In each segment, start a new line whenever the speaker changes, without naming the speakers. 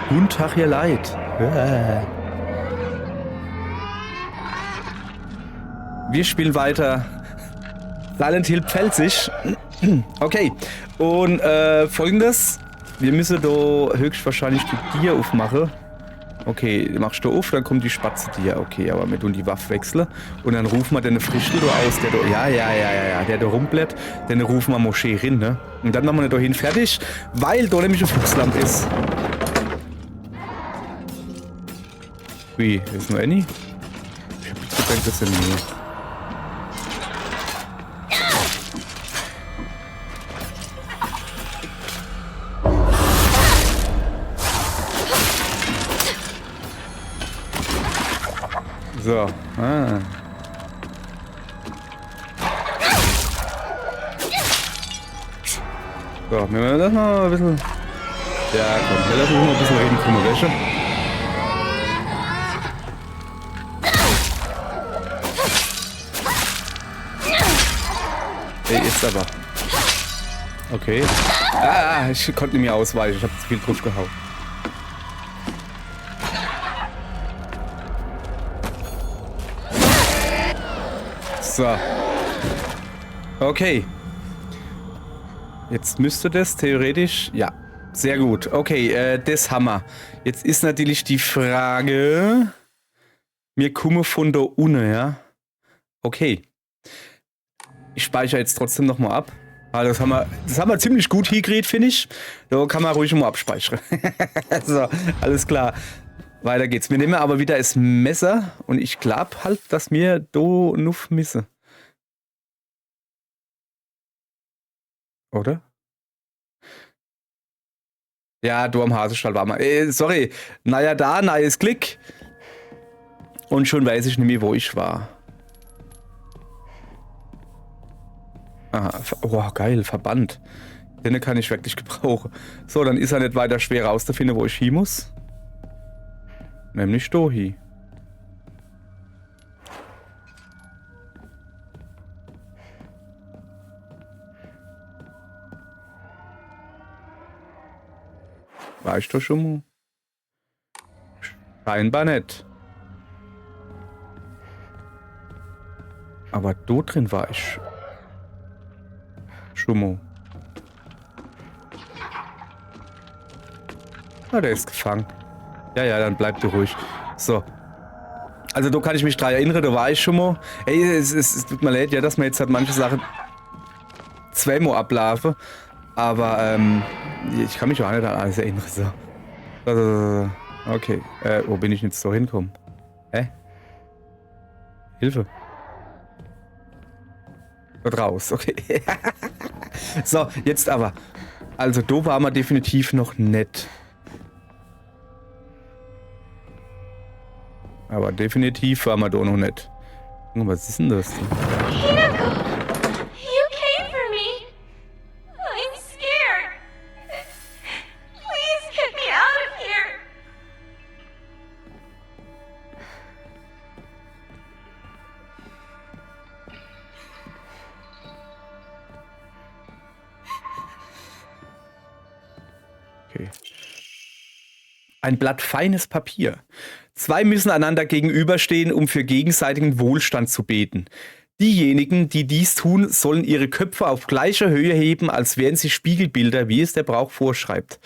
Guten Tag, ihr Leid. Wir spielen weiter Silent Hill Pfälzisch. Okay, und folgendes. Wir müssen da höchstwahrscheinlich die Tier aufmachen. Okay, machst du auf, dann kommt die Spatze Tier. Okay, aber wir tun die Waffe wechseln. Und dann rufen wir den Frischl da aus, der da, der da rumblätt. Dann rufen wir Moschee rein, ne? Und dann machen wir da hin fertig, weil da nämlich ein Fuchsland ist. Wie, ist nur Annie? Ich hab gedacht, das sind nie. So, So, wir lassen mal ein bisschen... Ja, komm, wir lassen uns mal ein bisschen reden, guck mal, welche. Ey, jetzt aber. Okay. Ich konnte nicht mehr ausweichen, ich hab zu viel drauf gehauen. So. Okay. Jetzt müsste das theoretisch... Ja, sehr gut. Okay, das haben wir. Jetzt ist natürlich die Frage... Wir kommen von da unten, ja? Okay. Ich speichere jetzt trotzdem nochmal ab. Das haben wir ziemlich gut hingekriegt, finde ich. Da kann man ruhig mal abspeichern. So, alles klar. Weiter geht's. Wir nehmen aber wieder das Messer und ich glaube halt, dass wir da nuff missen. Oder? Ja, du am Hasestall war mal. Sorry. Naja, da, neues Klick. Und schon weiß ich nicht mehr, wo ich war. Aha, oh, geil, Verband. Den kann ich wirklich gebrauchen. So, dann ist er nicht weiter schwer rauszufinden, wo ich hin muss. Nämlich Dohi. War ich doch schon mal? Scheinbar nicht. Aber dort drin war ich schon mal. Ah, der ist gefangen. Ja, dann bleib du ruhig. So. Also da kann ich mich dran erinnern, da war ich schon mal. Ey, es tut mir leid, ja, dass man jetzt halt manche Sachen zweimal ablaufen. Aber, ich kann mich auch nicht an alles erinnern. So. Okay. Wo bin ich jetzt so hingekommen? Hä? Hilfe. Dort raus, okay. So, jetzt aber. Also, da waren wir definitiv noch nicht. Aber definitiv waren wir da noch nicht. Was ist denn das?
Hinako, you came for me. I'm scared. Please get me out of here.
Okay. Ein Blatt feines Papier. Zwei müssen einander gegenüberstehen, um für gegenseitigen Wohlstand zu beten. Diejenigen, die dies tun, sollen ihre Köpfe auf gleicher Höhe heben, als wären sie Spiegelbilder, wie es der Brauch vorschreibt.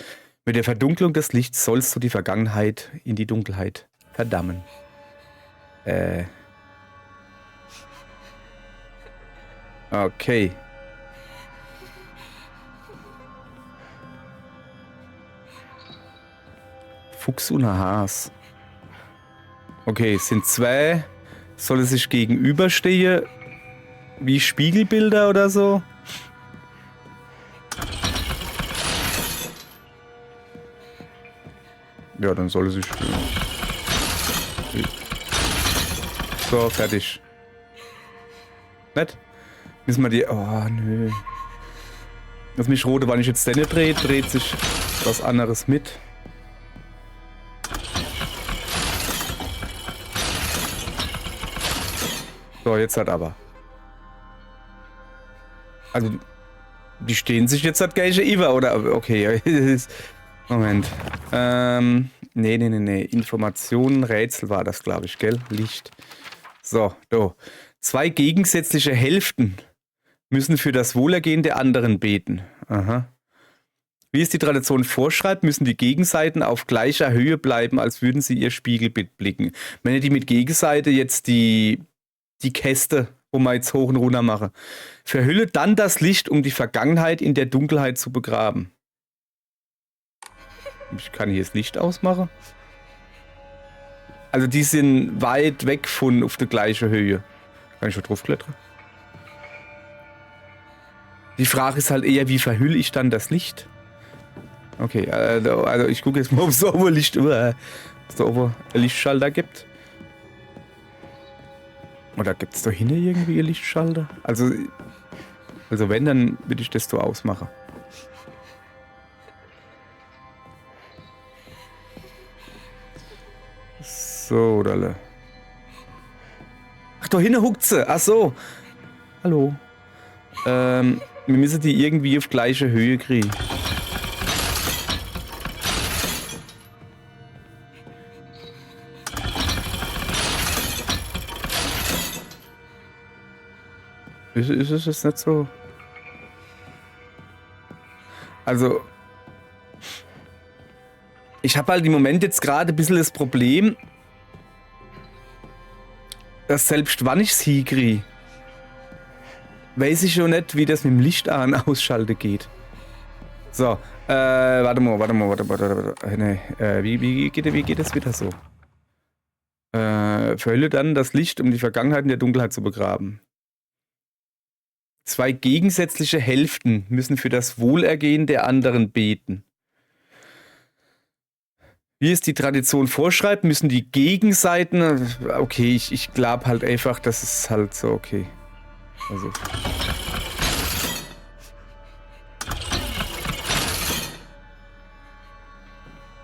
Mit der Verdunklung des Lichts sollst du die Vergangenheit in die Dunkelheit verdammen. Okay. Fuchs und ein Has. Okay, es sind zwei. Soll es sich gegenüberstehen? Wie Spiegelbilder oder so? Ja, dann soll es sich... So, fertig. Nett? Müssen wir die... Oh, nö. Das mich rote, wenn ich jetzt den drehe, dreht sich was anderes mit. So, jetzt halt aber. Also, die stehen sich jetzt halt gleiche Iva, oder? Okay, Moment. Nee. Informationen, Rätsel war das, glaube ich, gell? Licht. So, do. 2 gegensätzliche Hälften müssen für das Wohlergehen der anderen beten. Aha. Wie es die Tradition vorschreibt, müssen die Gegenseiten auf gleicher Höhe bleiben, als würden sie ihr Spiegelbild blicken. Wenn ihr die mit Gegenseite jetzt die Käste, wo wir jetzt hoch und runter machen, verhülle dann das Licht, um die Vergangenheit in der Dunkelheit zu begraben. Ich kann hier das Licht ausmachen. Also die sind weit weg von auf der gleichen Höhe. Kann ich schon drauf klettern? Die Frage ist halt eher, wie verhülle ich dann das Licht? Okay, also ich gucke jetzt mal, ob es da oben einen Lichtschalter gibt. Oder gibt es da hinten irgendwie einen Lichtschalter? Also wenn, dann würde ich das so ausmachen. So, oder? Ach, da hinten huckt sie. Ach so. Hallo. Wir müssen die irgendwie auf gleiche Höhe kriegen. Ist es jetzt nicht so? Also, ich habe halt im Moment jetzt gerade ein bisschen das Problem, dass selbst wenn ich es hinkriege, weiß ich schon nicht, wie das mit dem Licht an ausschalten geht. So, warte mal. Nee, wie geht das wieder so? Verhülle dann das Licht, um die Vergangenheit in der Dunkelheit zu begraben. 2 gegensätzliche Hälften müssen für das Wohlergehen der anderen beten. Wie es die Tradition vorschreibt, müssen die Gegenseiten... Okay, ich glaube halt einfach, das ist halt so okay. Also...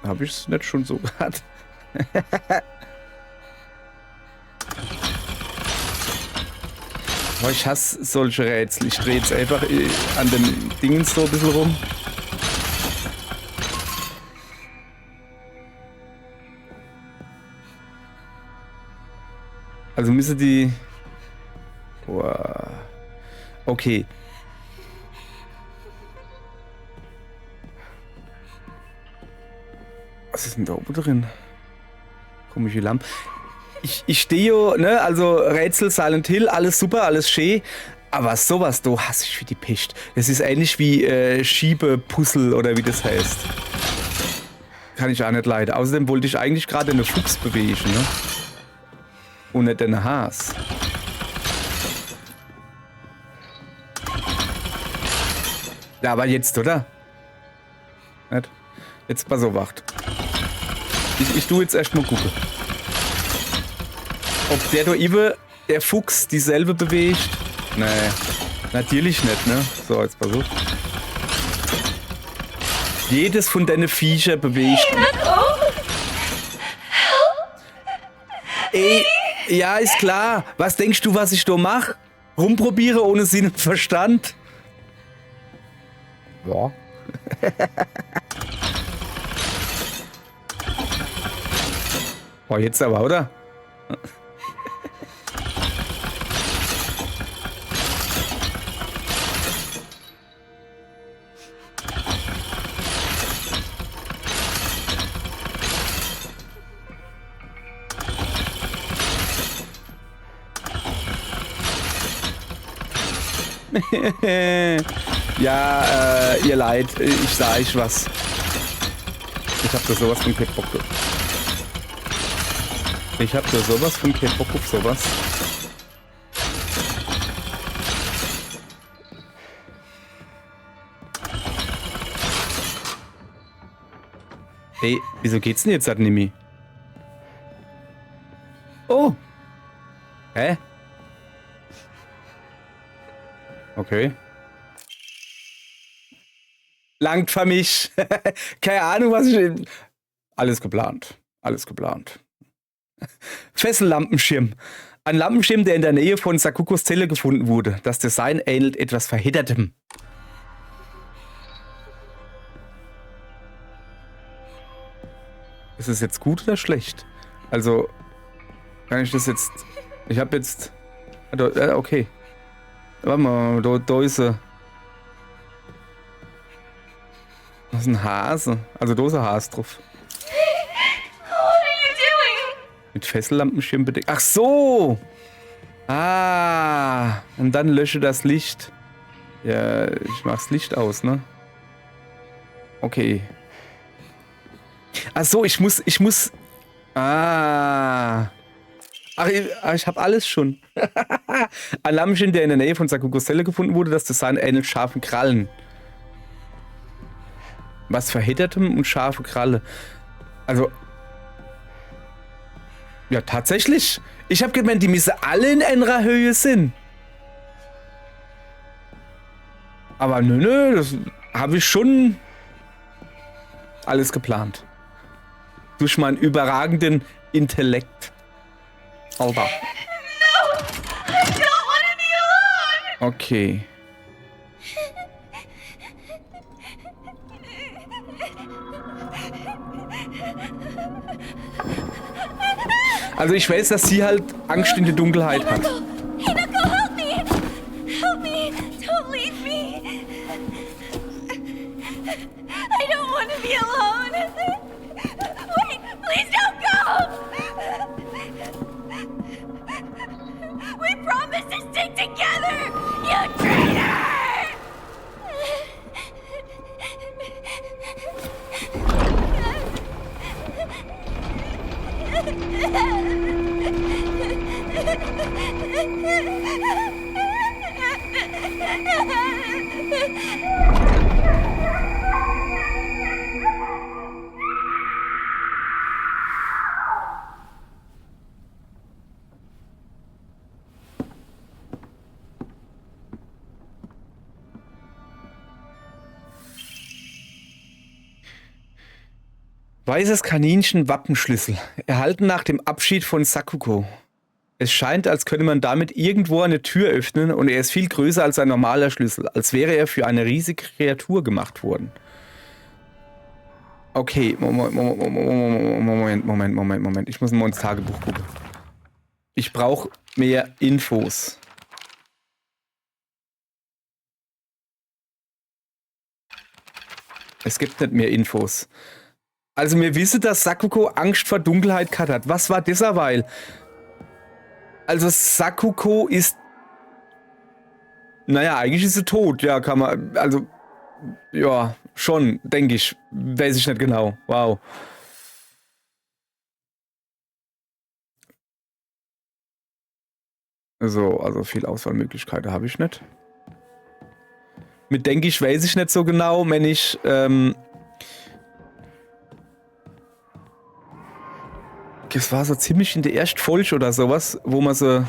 Habe ich es nicht schon so gehabt? Oh, ich hasse solche Rätsel. Ich drehe jetzt einfach an den Dingen so ein bisschen rum. Also müssen die... Wow. Okay. Was ist denn da oben drin? Komische Lampe. Ich stehe ja, ne, also Rätsel, Silent Hill, alles super, alles schön. Aber sowas, da hasse ich wie die Pest. Das ist ähnlich wie Schiebepuzzle oder wie das heißt. Kann ich auch nicht leiden. Außerdem wollte ich eigentlich gerade eine Fuchs bewegen, ne? Und nicht eine Has. Ja, aber jetzt, oder? Nicht? Jetzt pass auf, wacht. Ich tu jetzt erstmal gucken. Ob der da eben, der Fuchs, dieselbe bewegt? Nee, natürlich nicht, ne? So, jetzt pass auf. Jedes von deinen Viecher bewegt. Ey, ja, ist klar. Was denkst du, was ich da mache? Rumprobiere ohne Sinn und Verstand? Ja. Oh, jetzt aber, oder? Ja, ihr Leid, ich sag euch was. Ich hab da sowas von keinen Bock. Ich hab da sowas von keinen Bock auf sowas. Ey, wieso geht's denn jetzt, Nimi? Oh! Hä? Okay. Langt für mich. Keine Ahnung, was ich... Alles geplant. Alles geplant. Fessellampenschirm. Ein Lampenschirm, der in der Nähe von Sakukos Zelle gefunden wurde. Das Design ähnelt etwas Verheddertem. Ist es jetzt gut oder schlecht? Also, kann ich das jetzt... Ich habe jetzt... Okay. Warte mal, da ist er. Das ist ein Hase. Also da ist ein Hase drauf.
What are you doing?
Mit Fessellampenschirm bedeckt. Ach so! Ah! Und dann lösche das Licht. Ja, ich mach's Licht aus, ne? Okay. Ach so, ich muss... Ah... Ach, ich habe alles schon. Ein Lammchen, der in der Nähe von Sakukos Zelle gefunden wurde, das Design ähnelt scharfen Krallen. Was verhittertem und scharfe Kralle. Also... Ja, tatsächlich. Ich habe gemeint, die müssen alle in einer Höhe sind. Aber nö, das habe ich schon alles geplant. Durch meinen überragenden Intellekt. Alter.
No! I don't want to be alone!
Okay. Also ich weiß, dass sie halt Angst in der Dunkelheit hat.
Hinako, help me! Help me! Don't leave me! I don't want to be alone! Wait! Please don't go! We promised to stick together! You traitor!
Weißes Kaninchen Wappenschlüssel. Erhalten nach dem Abschied von Sakuko. Es scheint, als könne man damit irgendwo eine Tür öffnen und er ist viel größer als ein normaler Schlüssel, als wäre er für eine riesige Kreatur gemacht worden. Okay, Moment. Ich muss mal ins Tagebuch gucken. Ich brauche mehr Infos. Es gibt nicht mehr Infos. Also wir wissen, dass Sakuko Angst vor Dunkelheit gehabt hat. Was war das derweil? Also Sakuko ist... Naja, eigentlich ist sie tot. Ja, kann man... Also... Ja, schon, denke ich. Weiß ich nicht genau. Wow. So, also viel Auswahlmöglichkeiten habe ich nicht. Mit denke ich, weiß ich nicht so genau, wenn ich... Das war so ziemlich in der ersten Folge oder sowas, wo man sie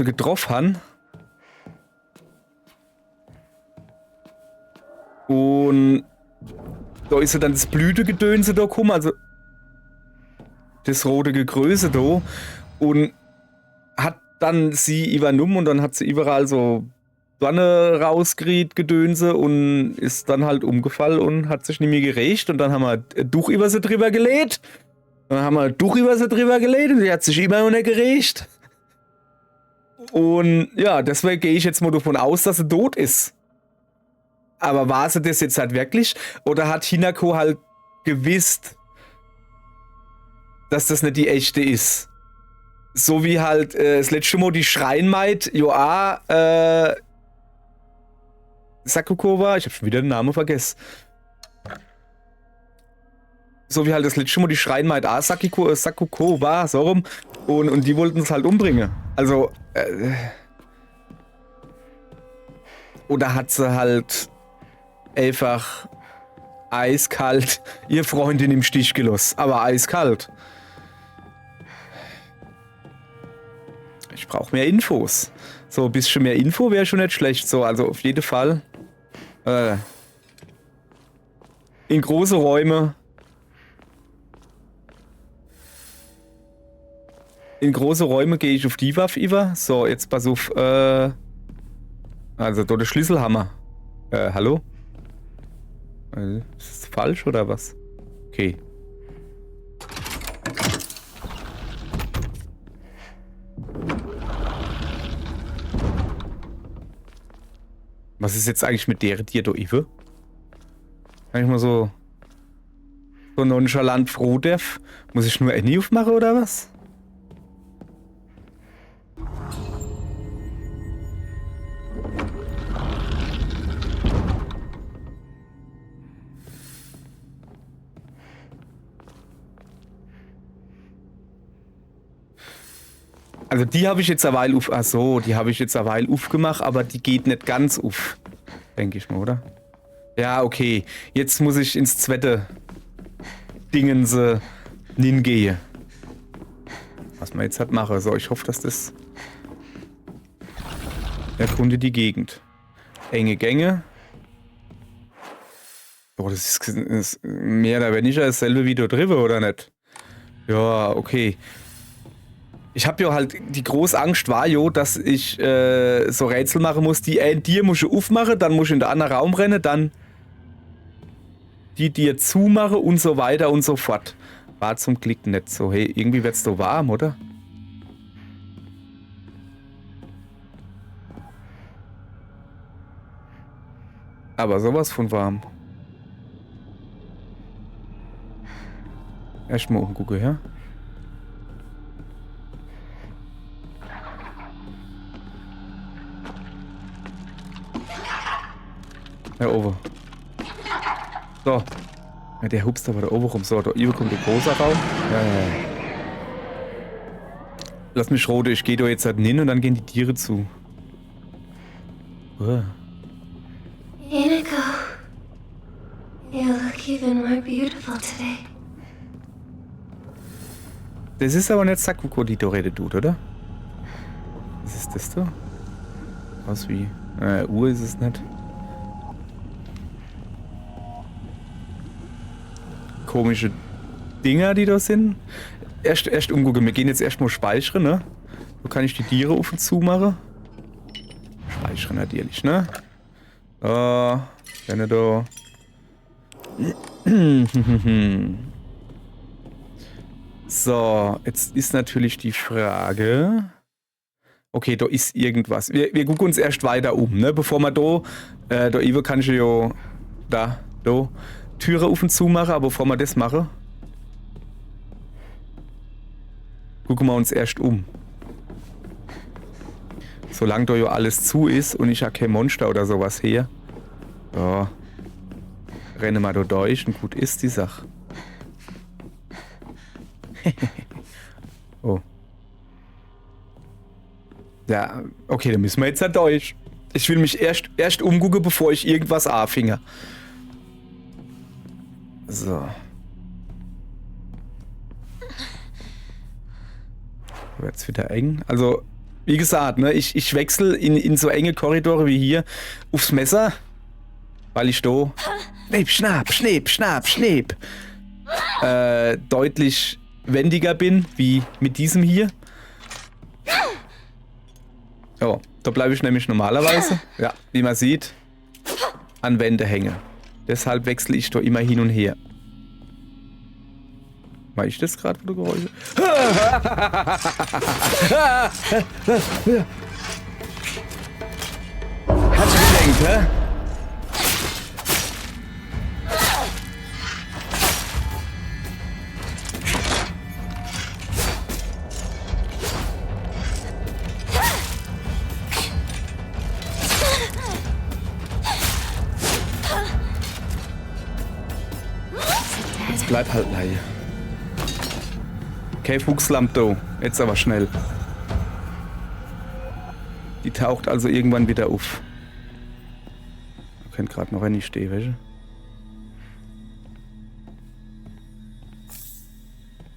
getroffen haben. Und da ist ja dann das Blütegedönse da gekommen, also das rote Gegröße da. Und hat dann sie übernommen und dann hat sie überall so Sonne rausgeriet, Gedönse und ist dann halt umgefallen und hat sich nicht mehr gerecht. Und dann haben wir ein Tuch über sie drüber gelegt. Dann haben wir ein Tuch über sie drüber gelegt und sie hat sich immer noch nicht gerecht. Und ja, deswegen gehe ich jetzt mal davon aus, dass sie tot ist. Aber war sie das jetzt halt wirklich? Oder hat Hinako halt gewusst, dass das nicht die echte ist? So wie halt das letzte Mal die Schreinmaid, Joa, Sakuko war. Ich habe schon wieder den Namen vergessen. So wie halt das letzte Mal die Schreinmaid Sakuko war, so rum. Und die wollten es halt umbringen. Also, oder hat sie halt einfach eiskalt ihr Freundin im Stich gelassen. Aber eiskalt. Ich brauche mehr Infos. So, ein bisschen mehr Info wäre schon nicht schlecht. So, also auf jeden Fall. In große Räume. In große Räume gehe ich auf die Waffe über. So, jetzt pass auf. Also, da der Schlüsselhammer. Hallo? Ist das falsch oder was? Okay. Was ist jetzt eigentlich mit der dir, du Ive? Kann ich mal so nonchalant froh darf? Muss ich nur Annie aufmachen oder was? Also die habe ich jetzt eine Weile auf... Achso, die habe ich jetzt eine Weile aufgemacht, aber die geht nicht ganz auf. Denke ich mal, oder? Ja, okay. Jetzt muss ich ins zweite Dingense hingehen. Was man jetzt halt mache. So, ich hoffe, dass das... Erkunde die Gegend. Enge Gänge. Oh, das ist mehr oder weniger dasselbe wie dort drüber, oder nicht? Ja, okay. Ich habe ja halt, die große Angst war ja, dass ich so Rätsel machen muss, die dir muss ich aufmachen, dann muss ich in den anderen Raum rennen, dann die dir zumachen und so weiter und so fort. War zum Glück nicht so. Hey, irgendwie wird's doch warm, oder? Aber sowas von warm. Erstmal umgucken, ja? Da oben. So. Ja, der hupst aber da oben rum. So, da oben kommt der große Raum. Ja. Lass mich rote, ich gehe da jetzt halt hin und dann gehen die Tiere zu. Oh.
Inigo, you look even more beautiful today.
Das ist aber nicht Sakuko, die da redet tut, oder? Was ist das da? Aus wie... Uhr ist es nicht. Komische Dinger, die da sind. Erst umgucken. Wir gehen jetzt erstmal speichern, ne? So kann ich die Tiere auf und zu machen. Speichern natürlich, ne? Gerne da. So, jetzt ist natürlich die Frage. Okay, da ist irgendwas. Wir gucken uns erst weiter um, ne? Bevor wir da Ivo kann ich ja da Türe auf und zu machen, aber bevor wir das machen, gucken wir uns erst um. Solange da ja alles zu ist und ich ja kein Monster oder sowas her, ja, rennen wir da durch und gut ist die Sache. Oh. Ja, okay, dann müssen wir jetzt da durch. Ich will mich erst umgucken, bevor ich irgendwas anfinge. So. Wird's wieder eng. Also, wie gesagt, ne, ich wechsle in so enge Korridore wie hier aufs Messer, weil ich da schnipp, deutlich wendiger bin, wie mit diesem hier. Oh, da bleibe ich nämlich normalerweise, ja, wie man sieht, an Wände hängen. Deshalb wechsle ich da immer hin und her. War ich das gerade, wo du Geräusche? Hat's gedenkt, hä? Jetzt bleib halt leise. Okay, Fuchslampe, jetzt aber schnell. Die taucht also irgendwann wieder auf. Ich könnte gerade noch nicht stehen, weißt du?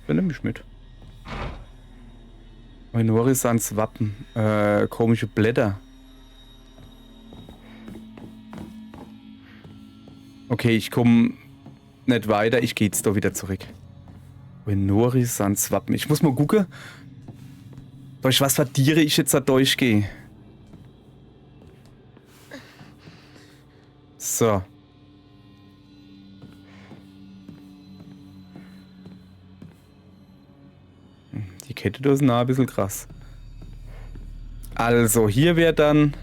Ich nehme mich mit. Horisons Wappen. Komische Blätter. Okay, ich komme nicht weiter. Ich gehe jetzt da wieder zurück. Horisons Wappen. Ich muss mal gucken, durch was für Tiere ich jetzt da durchgehe. So. Die Kette da ist nah ein bisschen krass. Also, hier wäre dann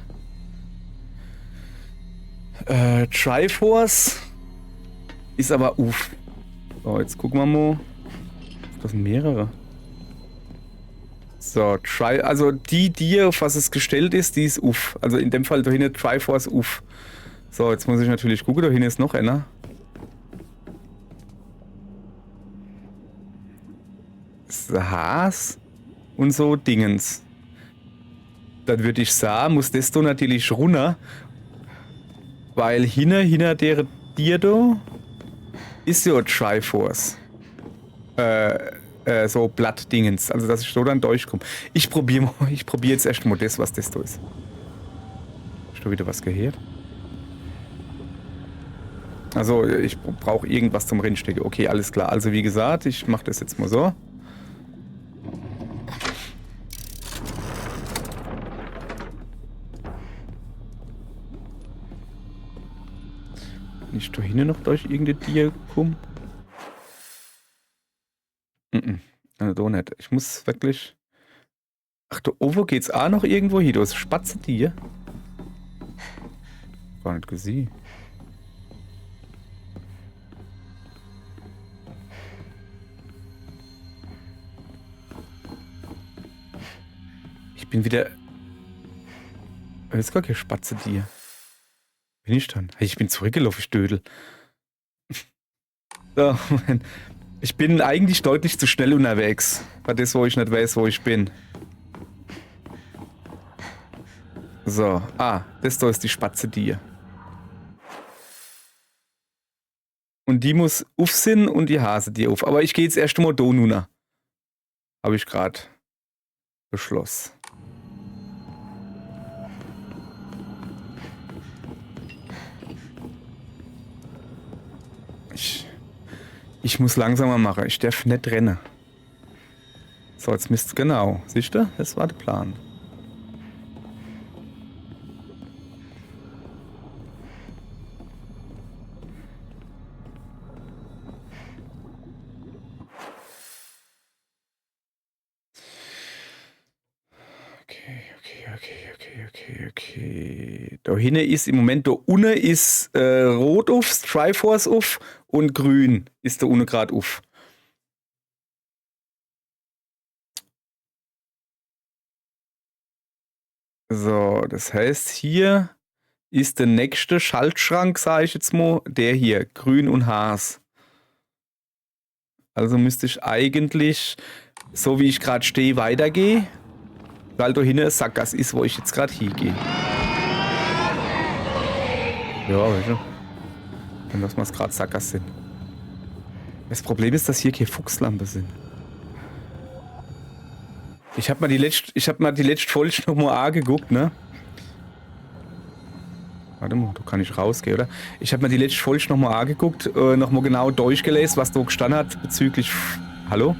Triforce ist aber uff. So, jetzt gucken wir mal. Das sind mehrere. So, also die, auf was es gestellt ist, die ist uff. Also in dem Fall da hinten Triforce uff. So, jetzt muss ich natürlich gucken, da hinten ist noch einer. Haas und so Dingens. Dann würde ich sagen, muss das da natürlich runter. Weil hinter der dir da ist ja Triforce. So Blattdingens. Also dass ich so dann durchkomme. Ich probiere jetzt erst mal das, was das da ist. Hast du wieder was gehört? Also ich brauche irgendwas zum Rennstecken. Okay, alles klar. Also wie gesagt, ich mache das jetzt mal so. Nicht da hinten noch durch irgendein Tier kommen? Also da nicht. Ich muss wirklich... Ach, da oben geht's auch noch irgendwo hin. Da ist Spatzentier. Gar nicht gesehen. Ich bin wieder... Das ist gar kein Spatzentier. Bin ich dann? Hey, ich bin zurückgelaufen, ich Dödel. So, ich bin eigentlich deutlich zu schnell unterwegs. Bei das, wo ich nicht weiß, wo ich bin. So, das da ist die Spatzentier. Und die muss auf sind und die Hase die auf. Aber ich gehe jetzt erst mal da nun. Habe ich gerade beschlossen. Ich muss langsamer machen. Ich darf nicht rennen. So, jetzt müsst genau. Siehst du? Das war der Plan. Okay. Da hinten ist im Moment, da unten ist rot auf, Triforce auf und grün ist da unten gerade auf. So, das heißt, hier ist der nächste Schaltschrank, sage ich jetzt mal, der hier, grün und Haas. Also müsste ich eigentlich, so wie ich gerade stehe, weitergehen, weil da hinten ein Sackgasse ist, wo ich jetzt gerade hingehe. Ja, weißt du. Dann lassen wir es gerade Sackgasse sind. Das Problem ist, dass hier keine Fuchslampe sind. Ich hab mal die letzte Folge noch mal angeguckt, ne? Warte mal, da kann ich rausgehen, oder? Ich habe mir die letzte Folge noch mal angeguckt, noch mal genau durchgelesen, was da gestanden hat bezüglich... Hallo?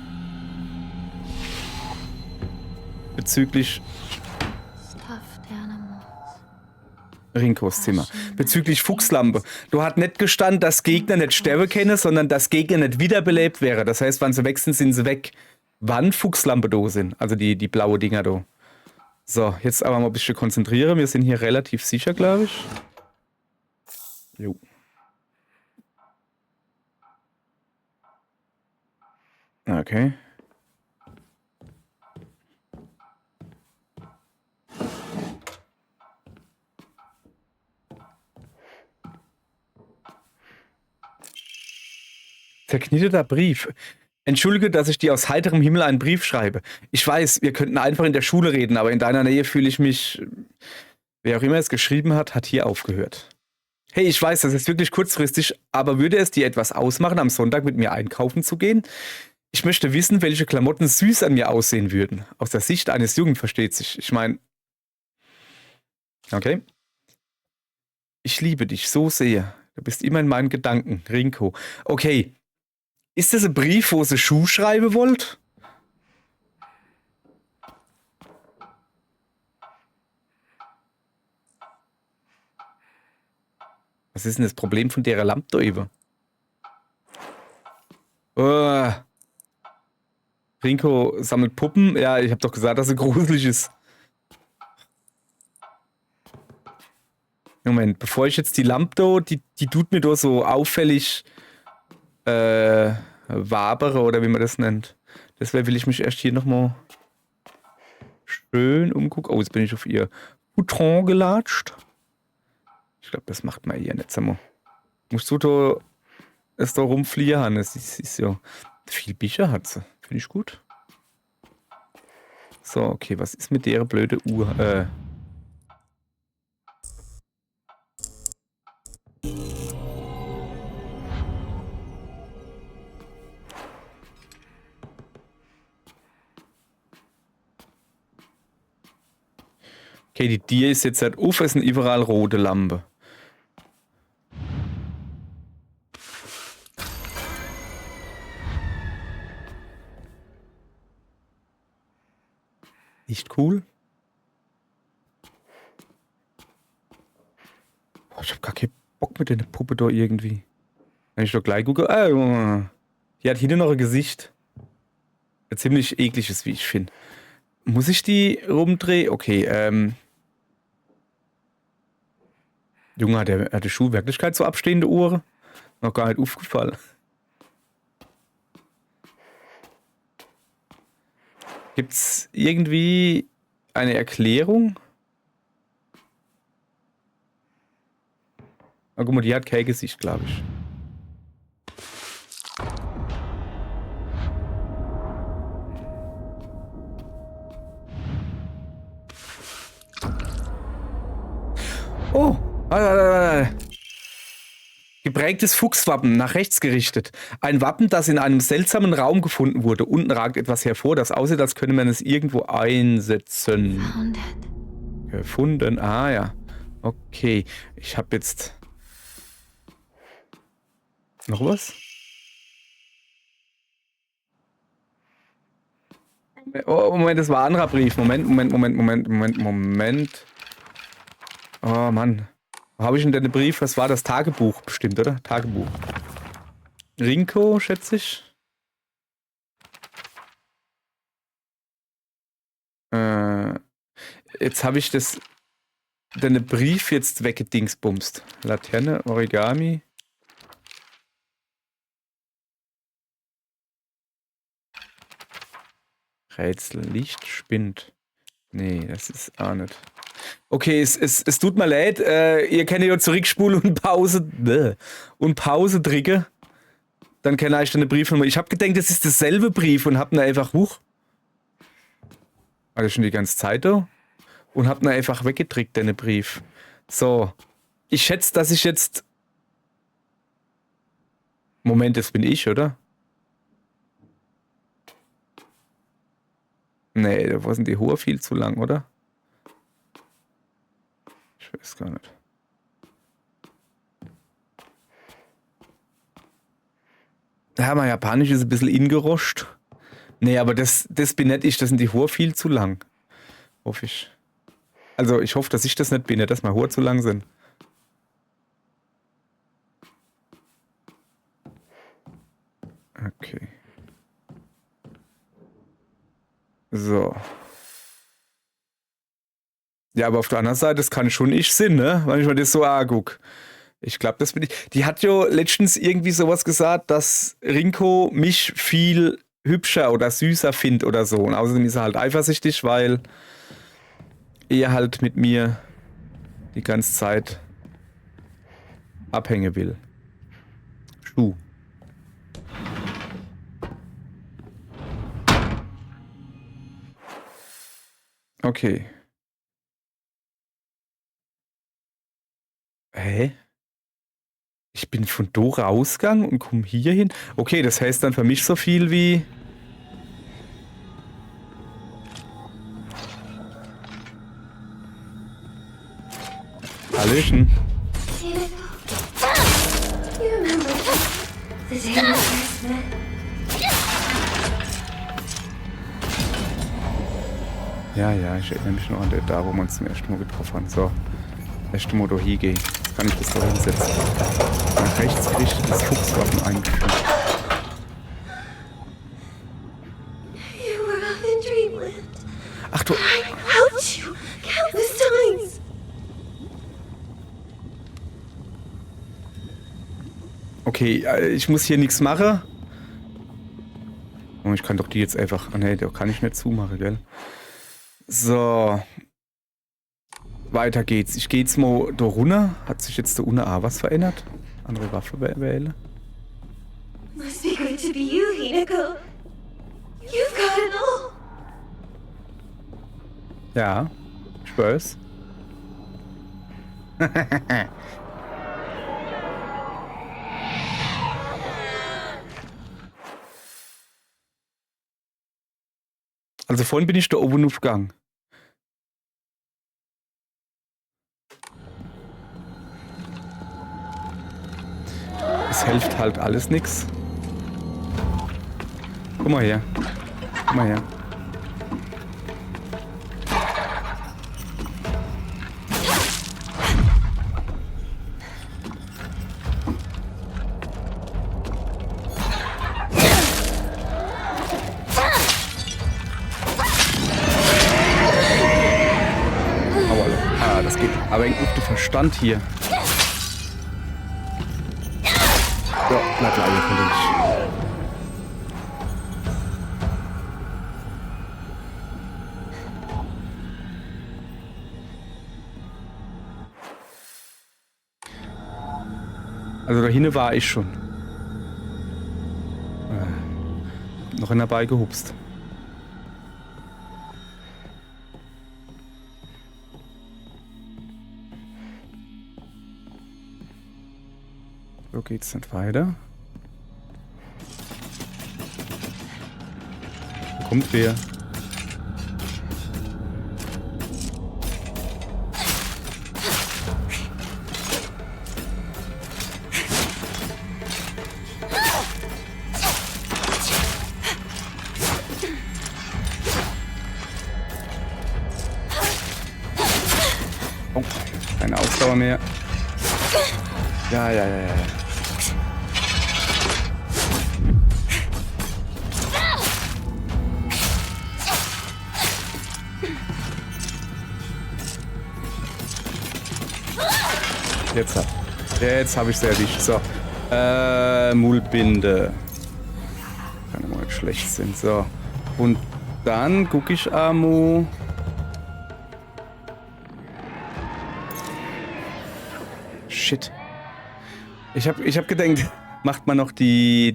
Bezüglich... Rinkos Zimmer. Bezüglich Fuchslampe. Du hat nicht gestanden, dass Gegner nicht sterben können, sondern dass Gegner nicht wiederbelebt wäre. Das heißt, wenn sie weg sind sie weg. Wann Fuchslampe da sind. Also die blaue Dinger da. So, jetzt aber mal ein bisschen konzentrieren. Wir sind hier relativ sicher, glaube ich. Jo. Okay. Zerknitterter Brief. Entschuldige, dass ich dir aus heiterem Himmel einen Brief schreibe. Ich weiß, wir könnten einfach in der Schule reden, aber in deiner Nähe fühle ich mich... Wer auch immer es geschrieben hat, hat hier aufgehört. Hey, ich weiß, das ist wirklich kurzfristig, aber würde es dir etwas ausmachen, am Sonntag mit mir einkaufen zu gehen? Ich möchte wissen, welche Klamotten süß an mir aussehen würden. Aus der Sicht eines Jungen, versteht sich. Ich meine... Okay. Ich liebe dich so sehr. Du bist immer in meinen Gedanken, Rinko. Okay. Ist das ein Brief, wo sie Schuh schreiben wollt? Was ist denn das Problem von der Lampe da eben? Rinko sammelt Puppen. Ja, ich habe doch gesagt, dass sie gruselig ist. Moment, bevor ich jetzt die Lampe da, die tut mir da so auffällig wabere oder wie man das nennt. Deswegen will ich mich erst hier nochmal schön umgucken. Oh, jetzt bin ich auf ihr Bouton gelatscht. Ich glaube, das macht man hier nicht. Sag mal. Musst du da es da rumfliehen? Es ist ja viel Bücher hat sie. Finde ich gut. So, okay, was ist mit der blöde Uhr? Okay, die Tier ist jetzt halt auf, es sind überall rote Lampe. Nicht cool. Boah, ich hab gar keinen Bock mit der Puppe da irgendwie. Wenn ich doch gleich gucke. Die hat hier noch ein Gesicht. Ein ziemlich ekliges, wie ich finde. Muss ich die rumdrehen? Okay, Junge, hat der Schuh wirklich keine so abstehende Uhr? Noch gar nicht aufgefallen. Gibt's irgendwie eine Erklärung? Ah, guck mal, die hat kein Gesicht, glaube ich. Oh! Geprägtes Fuchswappen, nach rechts gerichtet. Ein Wappen, das in einem seltsamen Raum gefunden wurde. Unten ragt etwas hervor, das aussieht, als könnte man es irgendwo einsetzen.
Found it.
Gefunden, ah ja. Okay, ich habe jetzt... Noch was? Oh, Moment, das war ein anderer Brief. Moment. Oh Mann. Wo habe ich denn den Brief? Was war das? Tagebuch bestimmt, oder? Tagebuch. Rinko, schätze ich. Jetzt habe ich den Brief jetzt weggedingsbumst. Laterne, Origami. Rätsel, Licht, spinnt. Nee, das ist auch nicht. Okay, es tut mir leid. Ihr könnt ja zurückspulen und Pause drücken. Dann kenne ich dann eine Briefnummer. Ich habe gedacht, das ist dasselbe Brief und hab ihn einfach hoch. Also schon die ganze Zeit da. Und hab ihn einfach weggedrückt, den Brief. So. Ich schätze, dass ich jetzt... Moment, das bin ich, oder? Nee, da waren die Hohe viel zu lang, oder? Ich weiß gar nicht. Ja, mein Japanisch ist ein bisschen ingeroscht. Nee, aber das bin nicht ich, das sind die Hohe viel zu lang. Hoffe ich. Also ich hoffe, dass ich das nicht bin, dass meine Hohe zu lang sind. Okay. So. Ja, aber auf der anderen Seite, das kann schon ich sein, ne? Wenn ich mir das so angucke. Ich glaube, das bin ich. Die hat ja letztens irgendwie sowas gesagt, dass Rinko mich viel hübscher oder süßer findet oder so. Und außerdem ist er halt eifersüchtig, weil er halt mit mir die ganze Zeit abhängen will. Schuh. Okay. Hä? Ich bin von da rausgegangen und komme hier hin. Okay, das heißt dann für mich so viel wie... Hallöchen. Ja, ich erinnere mich noch an der, da wo wir uns zum ersten Mal getroffen haben. So, erste Mal da hingehen. Jetzt kann ich das da hinsetzen. Nach rechts gerichtetes Fuchswappen eingeführt.
You were up in Dreamland.
Ach du...
I helped you countless times.
Okay, ich muss hier nichts machen. Oh, ich kann doch die jetzt einfach... Ah ne, da kann ich nicht zumachen, gell? So. Weiter geht's. Ich gehe jetzt mal da runter. Hat sich jetzt da unten auch was verändert? Andere Waffe wählen.
Must be good to be you, Hinako. You've got it all.
Ja, ich weiß. Also vorhin bin ich da oben aufgegangen. Es hilft halt alles nix. Guck mal her. Guck mal her. Das geht aber ein guter Verstand hier. So, bleib leise, Kollege. Also da hinten war ich schon. Noch in dabei gehupst. So geht's nicht weiter. Da kommt wer. Oh, keine Ausdauer mehr. Ja. Jetzt habe ich es erwischt. So. Mullbinde. Kann immer nicht schlecht sein. So. Und dann gucke ich Amo. Shit. Ich hab gedacht, macht man noch die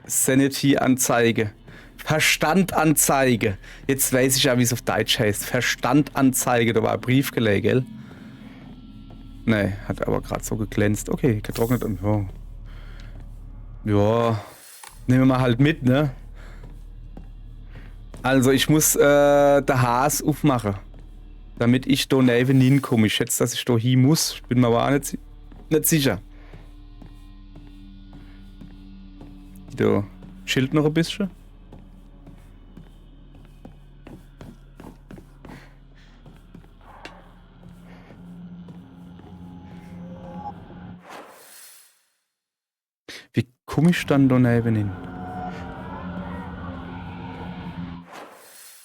Sanity-Anzeige. Verstandanzeige. Jetzt weiß ich ja, wie es auf Deutsch heißt. Verstandanzeige. Da war ein Brief gelegt, gell? Nee, hat aber gerade so geglänzt. Okay, getrocknet und ja. Ja, nehmen wir mal halt mit, ne? Also ich muss der Haas aufmachen, damit ich da neben hinkomme. Ich schätze, dass ich da hin muss. Ich bin mir aber auch nicht sicher. Da chillt noch ein bisschen. Wie komme ich dann da neben hin?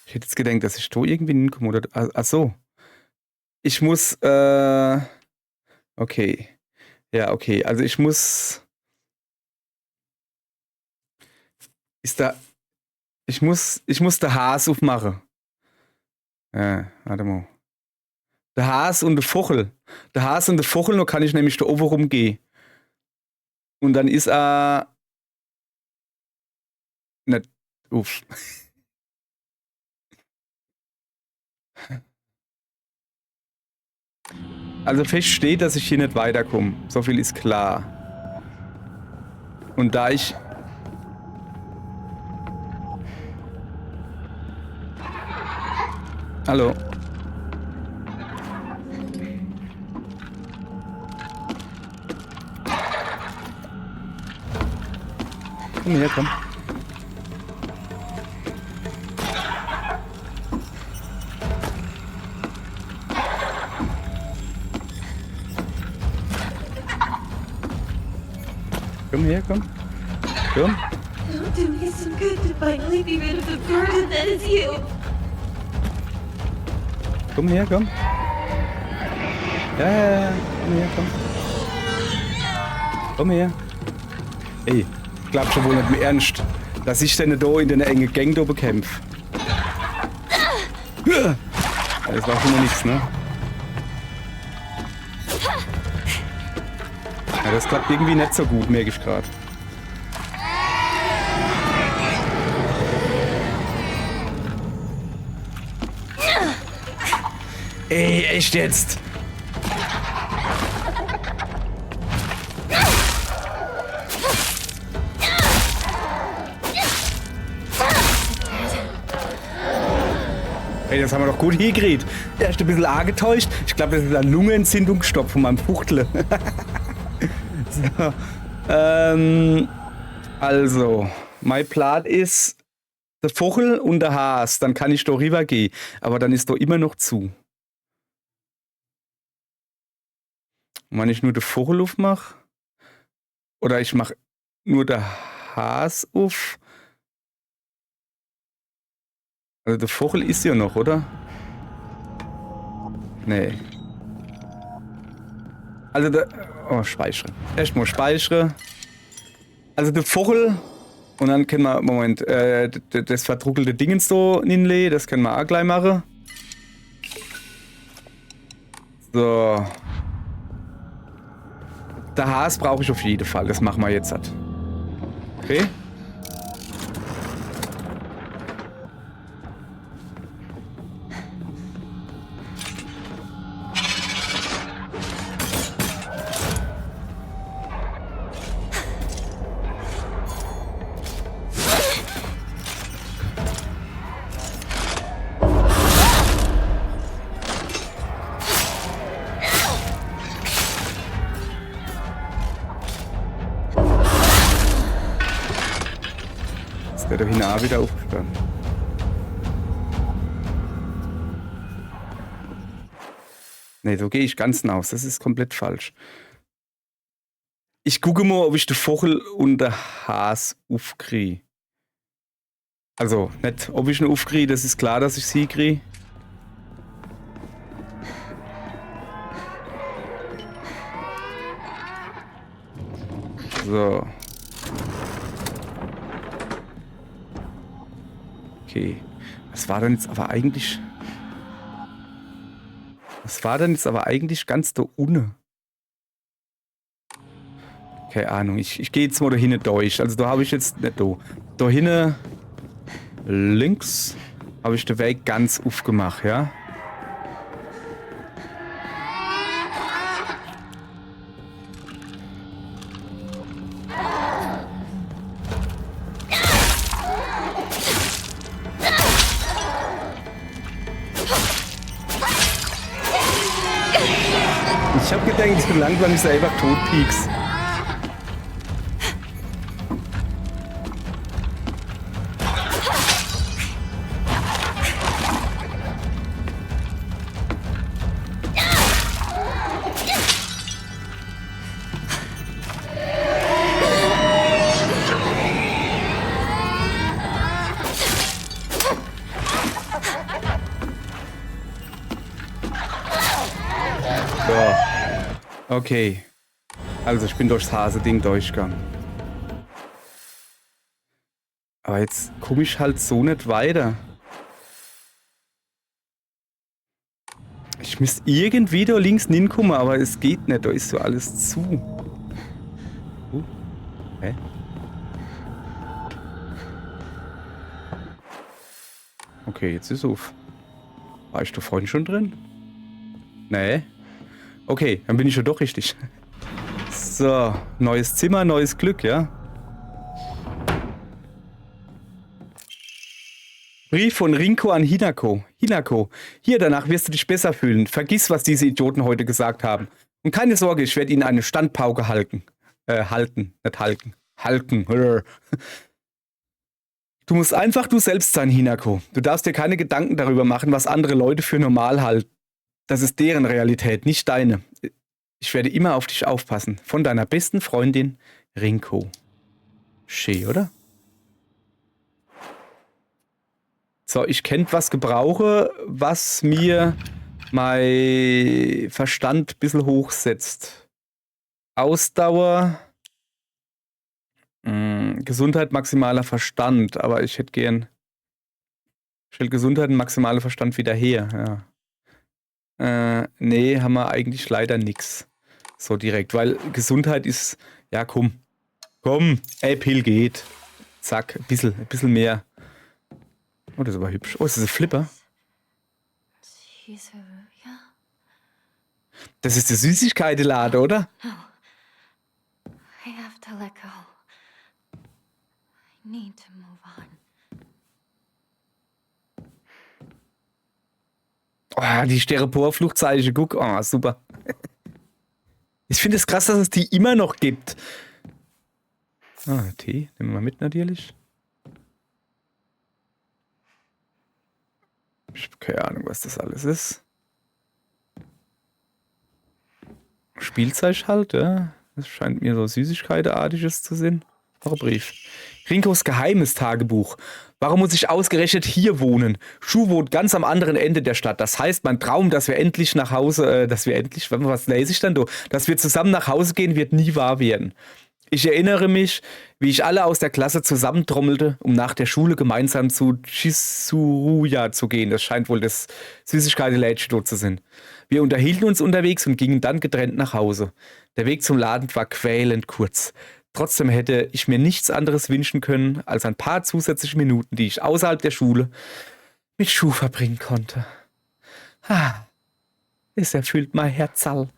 Ich hätte jetzt gedacht, dass ich da irgendwie hinkomme. Oder. Ach so. Ich muss. Okay. Ja, okay. Also ich muss. Ich muss der Haas aufmachen. Ja, warte mal. Der Haas und der Vogel. Der Haas und der Vogel, da kann ich nämlich da oben rumgehen. Und dann ist er. Nicht. Uff. Also fest steht, dass ich hier nicht weiterkomme. So viel ist klar. Und da ich... Hallo. Komm her, komm. Komm her, komm. Komm.
It'll do me some good to finally be rid of the burden that is you.
Komm her, komm. Ja. Komm her, komm. Komm her. Ey, glaubt schon wohl nicht mehr ernst, dass ich denn da in der engen Gang da bekämpfe. Das war schon mal nichts, ne? Ja, das klappt irgendwie nicht so gut, merke ich gerade. Ey, echt jetzt? Ey, das haben wir doch gut hingekriegt. Erst ein bisschen angetäuscht. Ich glaube, das ist eine Lungenentzündung gestoppt von meinem Fuchtle. So. Also, mein Plan ist der Vogel und der Has. Dann kann ich da rübergehen. Aber dann ist da immer noch zu. Und wenn ich nur den Vogel aufmache, oder ich mache nur der Has auf. Also der Vogel ist ja noch, oder? Nee. Also der... Oh, speichere. Erstmal speichere. Also der Vogel... Und dann können wir... Moment. Das verdruckelte Dingens so hinlegen. Das können wir auch gleich machen. So. Der Has brauche ich auf jeden Fall. Das machen wir jetzt halt. Okay? Der da hinten auch wieder aufgestanden. Ne, so gehe ich ganz aus. Das ist komplett falsch. Ich gucke mal, ob ich den Vogel und den Has aufkriege. Also, nicht ob ich ihn aufkriege, das ist klar, dass ich sie kriege. So. Okay. Was war denn jetzt aber eigentlich... Was war denn jetzt aber eigentlich ganz da unten? Keine Ahnung. Ich gehe jetzt mal da hinten durch. Also da habe ich jetzt nicht da. Da hinten links habe ich den Weg ganz aufgemacht, ja? Ich hab gedacht, so langsam ist er einfach tot, Pieks. Okay. Also ich bin durchs Hase-Ding durchgegangen. Aber jetzt komme ich halt so nicht weiter. Ich müsste irgendwie da links hinkommen, aber es geht nicht. Da ist so alles zu. Hä? Okay, jetzt ist auf. War ich da vorhin schon drin? Nee. Okay, dann bin ich ja doch richtig. So, neues Zimmer, neues Glück, ja? Brief von Rinko an Hinako. Hinako, hier, danach wirst du dich besser fühlen. Vergiss, was diese Idioten heute gesagt haben. Und keine Sorge, ich werde ihnen eine Standpauke halten. Nicht halten. Halten. Du musst einfach du selbst sein, Hinako. Du darfst dir keine Gedanken darüber machen, was andere Leute für normal halten. Das ist deren Realität, nicht deine. Ich werde immer auf dich aufpassen. Von deiner besten Freundin, Rinko. Schön, oder? So, ich könnte was gebrauche, was mir mein Verstand ein bisschen hochsetzt. Ausdauer. Gesundheit, maximaler Verstand, aber ich hätte gern. Stell Gesundheit und maximaler Verstand wieder her, ja. Nee, haben wir eigentlich leider nix. So direkt, weil Gesundheit ist. Ja, komm. Komm, Pill geht. Zack, ein bisschen mehr. Oh, das ist aber hübsch. Oh, ist das ein Flipper? Das ist der Süßigkeitenladen, oder?
I have to let go. I need to move on.
Oh, die Styropor-Flugzeichen, guck. Oh, super. Ich finde es krass, dass es die immer noch gibt. Ah, Tee. Nehmen wir mal mit natürlich. Ich habe keine Ahnung, was das alles ist. Spielzeug halt, ja. Das scheint mir so Süßigkeitenartiges zu sein. Noch ein Brief. Rinkos geheimes Tagebuch. Warum muss ich ausgerechnet hier wohnen? Shu wohnt ganz am anderen Ende der Stadt. Das heißt, mein Traum, dass wir endlich nach Hause, was lese ich dann da? Dass wir zusammen nach Hause gehen, wird nie wahr werden. Ich erinnere mich, wie ich alle aus der Klasse zusammentrommelte, um nach der Schule gemeinsam zu Chisuruya zu gehen. Das scheint wohl das Süßigkeitenlädchen dort zu sein. Wir unterhielten uns unterwegs und gingen dann getrennt nach Hause. Der Weg zum Laden war quälend kurz. Trotzdem hätte ich mir nichts anderes wünschen können, als ein paar zusätzliche Minuten, die ich außerhalb der Schule mit Shu verbringen konnte. Es erfüllt mein Herzall.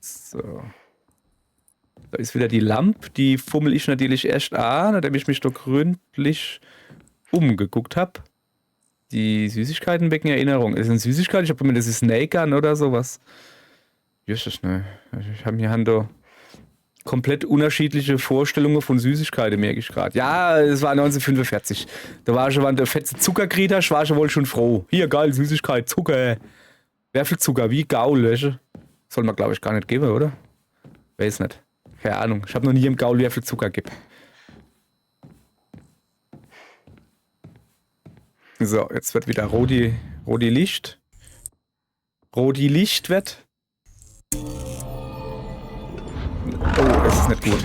So. Da ist wieder die Lampe. Die fummel ich natürlich erst an, nachdem ich mich doch gründlich umgeguckt habe. Die Süßigkeiten wecken Erinnerung. Ist das eine Süßigkeit? Ich habe mir das ist Snake an oder sowas. Jesus, ne. Ich habe hier da komplett unterschiedliche Vorstellungen von Süßigkeiten, merke ich gerade. Ja, es war 1945. Da war schon der fette Zuckerkrieg, ich war schon wohl schon froh. Hier, geil, Süßigkeit, Zucker. Wer viel Zucker? Wie Gaul, welche? Soll man, glaube ich, gar nicht geben, oder? Weiß nicht. Keine Ahnung. Ich habe noch nie im Gaul, wer viel Zucker gibt. So, jetzt wird wieder Rodi Licht. Rodi Licht wird. Oh, das ist nicht gut.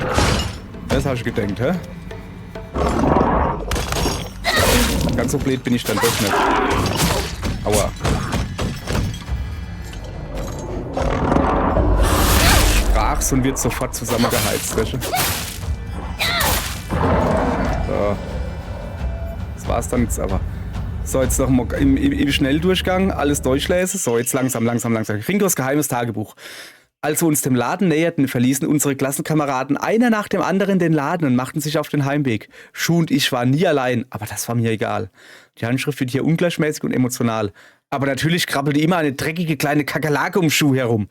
Das habe ich gedacht, hä? Ganz so blöd bin ich dann doch nicht. Aua. Sprach's und wird sofort zusammengeheizt, weißt du? So. Das war's dann jetzt aber. So, jetzt noch mal im Schnelldurchgang alles durchlesen. So, jetzt langsam. Rinkos geheimes Tagebuch. Als wir uns dem Laden näherten, verließen unsere Klassenkameraden einer nach dem anderen den Laden und machten sich auf den Heimweg. Shu und ich waren nie allein, aber das war mir egal. Die Handschrift wird hier ungleichmäßig und emotional. Aber natürlich krabbelte immer eine dreckige kleine Kakerlake um Shu herum.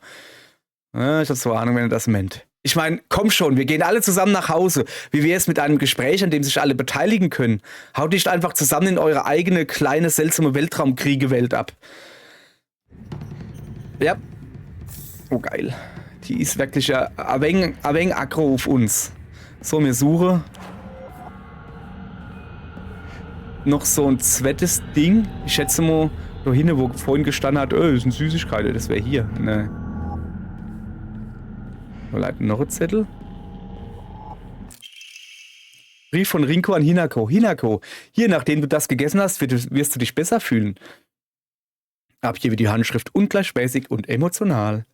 Ja, ich hab so Ahnung, wenn er das meint. Ich meine, komm schon, wir gehen alle zusammen nach Hause. Wie wäre es mit einem Gespräch, an dem sich alle beteiligen können? Haut nicht einfach zusammen in eure eigene, kleine, seltsame Weltraumkriege-Welt ab. Ja. Oh, geil. Die ist wirklich ein wenig aggro auf uns. So, mir suche noch so ein zweites Ding. Ich schätze mal, da hinten, wo vorhin gestanden hat, das ist eine Süßigkeit, das wäre hier. Ne. Wir leiten noch einen Zettel. Brief von Rinko an Hinako. Hinako, hier, nachdem du das gegessen hast, wirst du dich besser fühlen. Ab hier wird die Handschrift ungleichmäßig und emotional.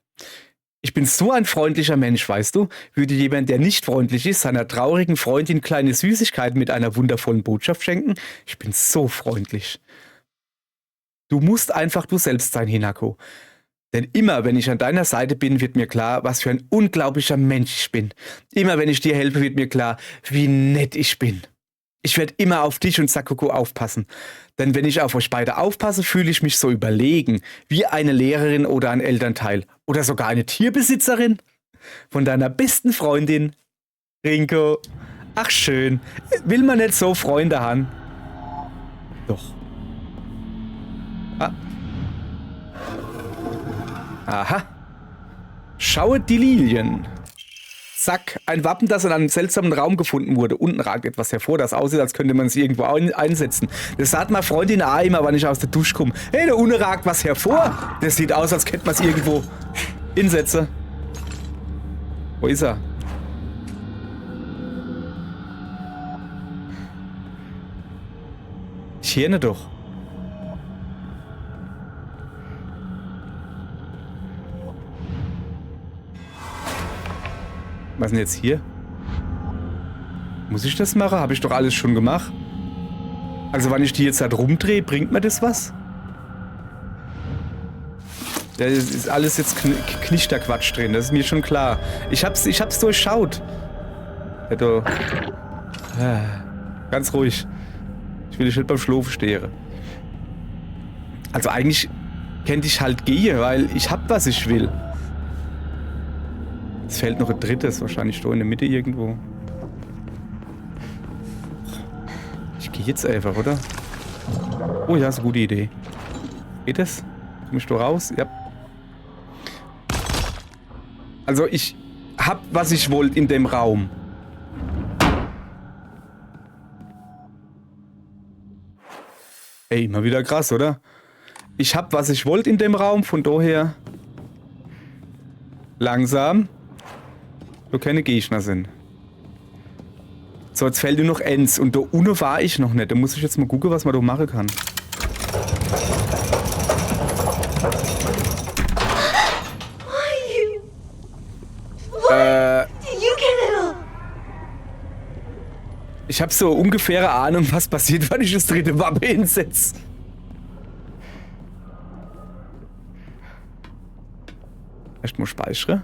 Ich bin so ein freundlicher Mensch, weißt du? Würde jemand, der nicht freundlich ist, seiner traurigen Freundin kleine Süßigkeiten mit einer wundervollen Botschaft schenken? Ich bin so freundlich. Du musst einfach du selbst sein, Hinako. Denn immer, wenn ich an deiner Seite bin, wird mir klar, was für ein unglaublicher Mensch ich bin. Immer, wenn ich dir helfe, wird mir klar, wie nett ich bin. Ich werde immer auf dich und Sakuko aufpassen. Denn wenn ich auf euch beide aufpasse, fühle ich mich so überlegen, wie eine Lehrerin oder ein Elternteil. Oder sogar eine Tierbesitzerin. Von deiner besten Freundin, Rinko. Ach schön, will man nicht so Freunde haben? Doch. Ah. Aha. Schauet die Lilien. Zack, ein Wappen, das in einem seltsamen Raum gefunden wurde. Unten ragt etwas hervor, das aussieht, als könnte man es irgendwo einsetzen. Das sagt meine Freundin auch immer, wenn ich aus der Dusche komme. Hey, da unten ragt was hervor. Das sieht aus, als könnte man es irgendwo hinsetzen. Wo ist er? höre doch. Was ist denn jetzt hier? Muss ich das machen? Habe ich doch alles schon gemacht. Also wenn ich die jetzt halt rumdrehe, bringt mir das was? Da ist alles jetzt Knichterquatsch drin, das ist mir schon klar. Ich hab's durchschaut. Ganz ruhig. Ich will dich nicht beim Schlafen stehren. Also eigentlich könnte ich halt gehen, weil ich hab, was ich will. Es fehlt noch ein drittes, wahrscheinlich da in der Mitte irgendwo. Ich gehe jetzt einfach, oder? Oh ja, ist eine gute Idee. Geht das? Komm ich da raus? Ja. Also ich hab, was ich wollte in dem Raum. Ey, mal wieder krass, oder? Ich hab, was ich wollte in dem Raum, von daher langsam, wo keine Gegner sind. So, jetzt fällt nur noch eins und da unten war ich noch nicht. Da muss ich jetzt mal gucken, was man da machen kann. Ich habe so ungefähre Ahnung, was passiert, wenn ich das dritte Wappe hinsetze. Erst mal speichern.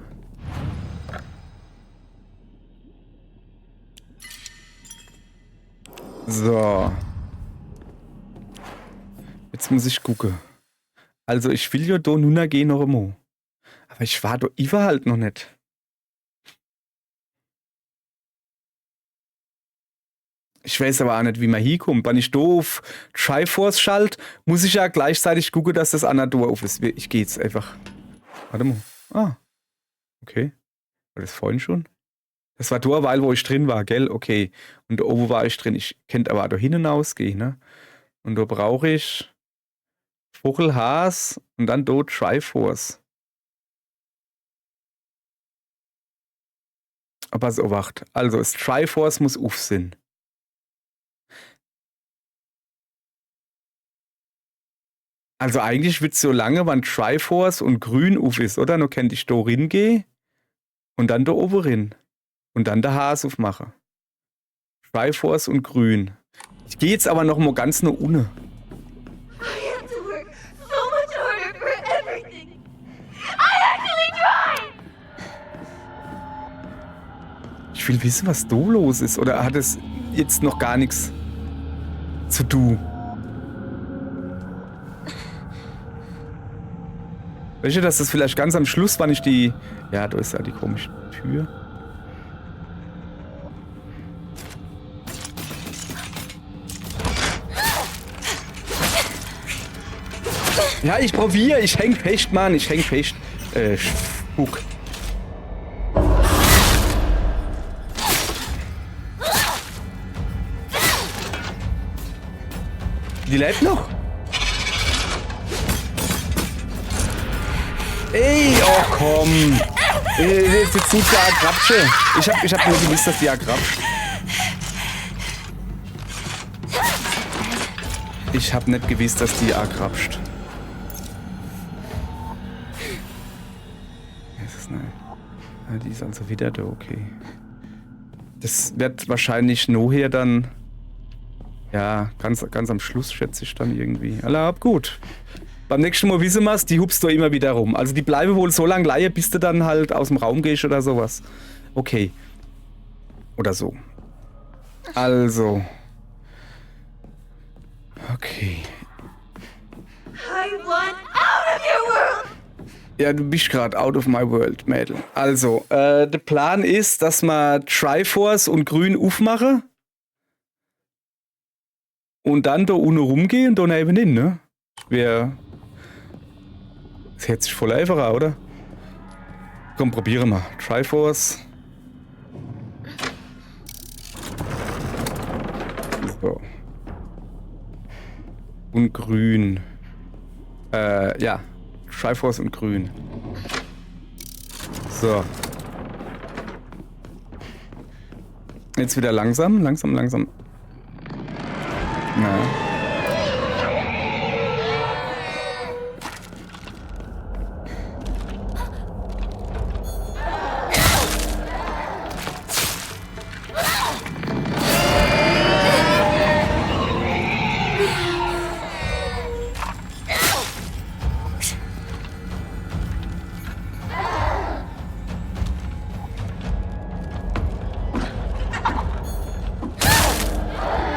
So. Jetzt muss ich gucken. Also ich will ja da nun gehen noch einmal. Aber ich war da halt noch nicht. Ich weiß aber auch nicht, wie man hinkommt. Wenn ich da auf Triforce schalte, muss ich ja gleichzeitig gucken, dass das andere Tor auf ist. Ich gehe jetzt einfach. Warte mal. Ah. Okay. War das vorhin schon? Das war da, weil wo ich drin war, gell? Okay. Und da oben war ich drin. Ich könnte aber da hin und ausgehen, ne? Und da brauche ich Vogelhaas und dann dort Triforce. Aber so, wacht. Also, das Triforce muss auf sein. Also eigentlich wird es so lange, wann Triforce und Grün auf ist, oder? Nur könnte ich da gehen und dann da oben rein. Und dann der Haas aufmachen. Triforce und Grün. Ich gehe jetzt aber noch mal ganz nach unten. Ich will wissen, was da los ist. Oder hat es jetzt noch gar nichts zu tun? Weißt du, dass das vielleicht ganz am Schluss, wann ich die... Ja, da ist ja die komische Tür. Ja, ich probiere. Ich häng fest, Mann. Ich häng fest. Spuk. Die lebt noch. Ey, oh komm. Jetzt nicht die Agrapsche. Ich hab nur gewusst, dass die Agrapscht. Ich hab nicht gewusst, dass die Agrapscht. Die ist also wieder da, okay. Das wird wahrscheinlich nachher dann... Ja, ganz am Schluss schätze ich dann irgendwie. Alla, gut. Beim nächsten Mal wissen wir's, die hupst du immer wieder rum. Also die bleiben wohl so lange leihe, bis du dann halt aus dem Raum gehst oder sowas. Okay. Oder so. Also. Okay.
I want out of your world!
Ja, du bist gerade out of my world, Mädel. Also, der Plan ist, dass wir Triforce und Grün aufmachen. Und dann da unten rumgehen und da neben hin, ne? Das hört sich voll einfacher, oder? Komm, probieren wir. Triforce. So. Und Grün. Ja. Triforce und Grün. So. Jetzt wieder langsam. Na.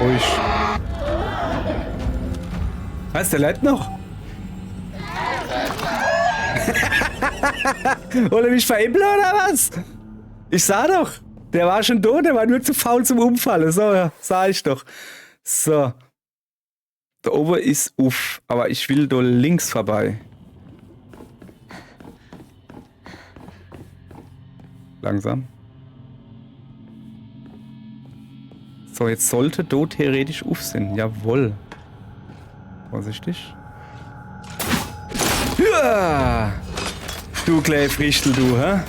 Ruhig. Was, der lebt noch? Oder mich veräppeln oder was? Ich sah doch. Der war schon tot, der war nur zu faul zum Umfallen. So, ja, sah ich doch. So. Da oben ist uff, aber ich will da links vorbei. Langsam. So, jetzt sollte da theoretisch uff sein. Jawohl. Vorsichtig. Ja! Du kleine Frichtel, du, hä?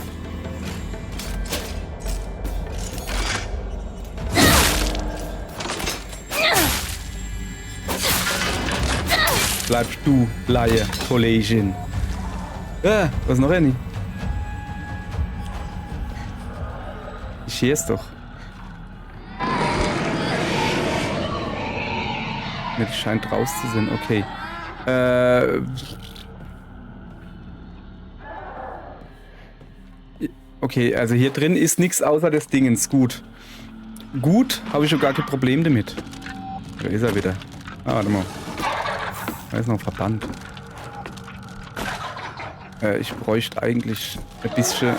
Bleibst du, Laie, Kollegin. Ja, was noch eine? Ich sehe es doch. Ne, die scheint raus zu sein, okay. Okay, also hier drin ist nichts außer des Dingens. Gut. Gut, habe ich schon gar kein Problem damit. Da ist er wieder. Ah, warte mal. Da ist noch ein Verband. Ich bräuchte eigentlich ein bisschen...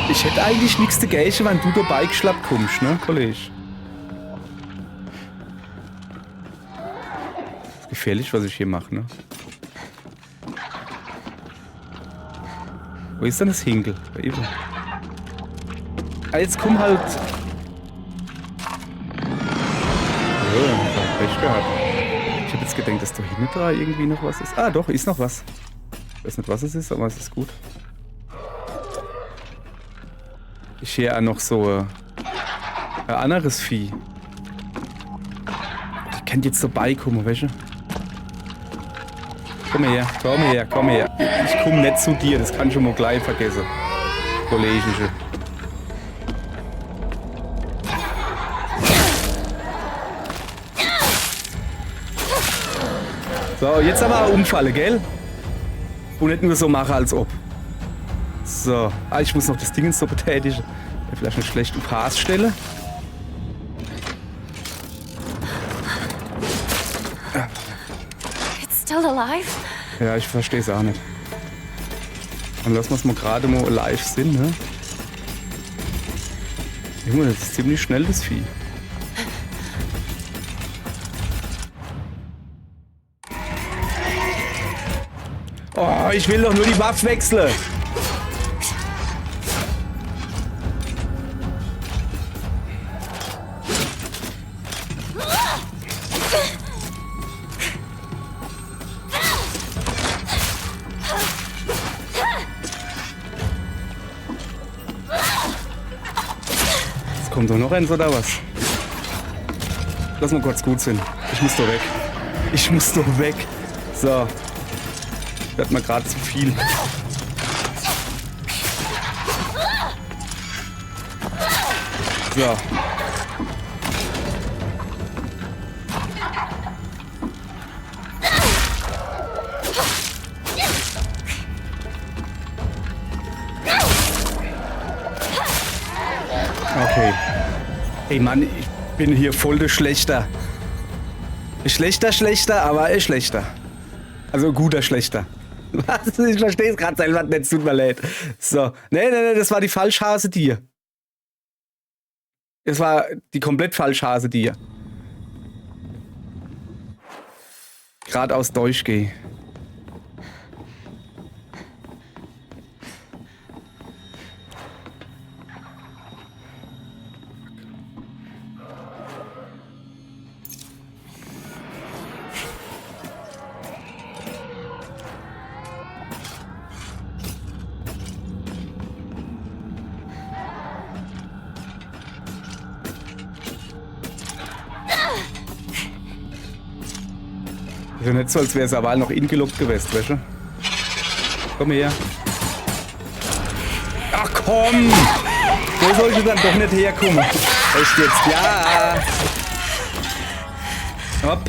Ich hätte eigentlich nichts dagegen, wenn du dabei geschlappt kommst, ne, Kollege? Das ist gefährlich, was ich hier mache, ne? Wo ist denn das Hinkel? Da eben. Ah, jetzt komm halt... Oh, ich hab Pech gehabt. Ich hab jetzt gedacht, dass da hinten dran irgendwie noch was ist. Ah, doch, ist noch was. Ich weiß nicht, was es ist, aber es ist gut. Ich sehe auch noch so ein anderes Vieh. Ich kann jetzt vorbeikommen, weißt du? Komm her, komm her, komm her. Ich komme nicht zu dir, das kann ich schon mal gleich vergessen. Kollegische. So, jetzt aber auch umfallen, gell? Und nicht nur so machen, als ob. So. Ah, ich muss noch das Ding so betätigen. Vielleicht eine schlechte Passstelle.
It's still alive?
Ja, ich verstehe es auch nicht. Dann lassen wir es mal gerade mal live sind, ne? Junge, das ist ziemlich schnell, das Vieh. Oh, ich will doch nur die Waffe wechseln. Jetzt kommt doch noch eins oder was? Lass mal kurz gut sein. Ich muss doch weg. Ich muss doch weg. So. Wird mal gerade zu viel. So. Okay. Ey Mann, ich bin hier voll der Schlechter. Schlechter, aber schlechter. Also guter Schlechter. Was? Ich verstehe es gerade selber nicht, es tut mir leid. So. Nee, das war die Falschhase dir. Es war die komplett Falschhase dir. Geradeaus durchgehe. Ist ja nicht so, als wäre es aber noch ingeloggt gewesen, weißt du? Komm her. Ach komm! So soll ich dann doch nicht herkommen. Echt jetzt? Ja! Hopp.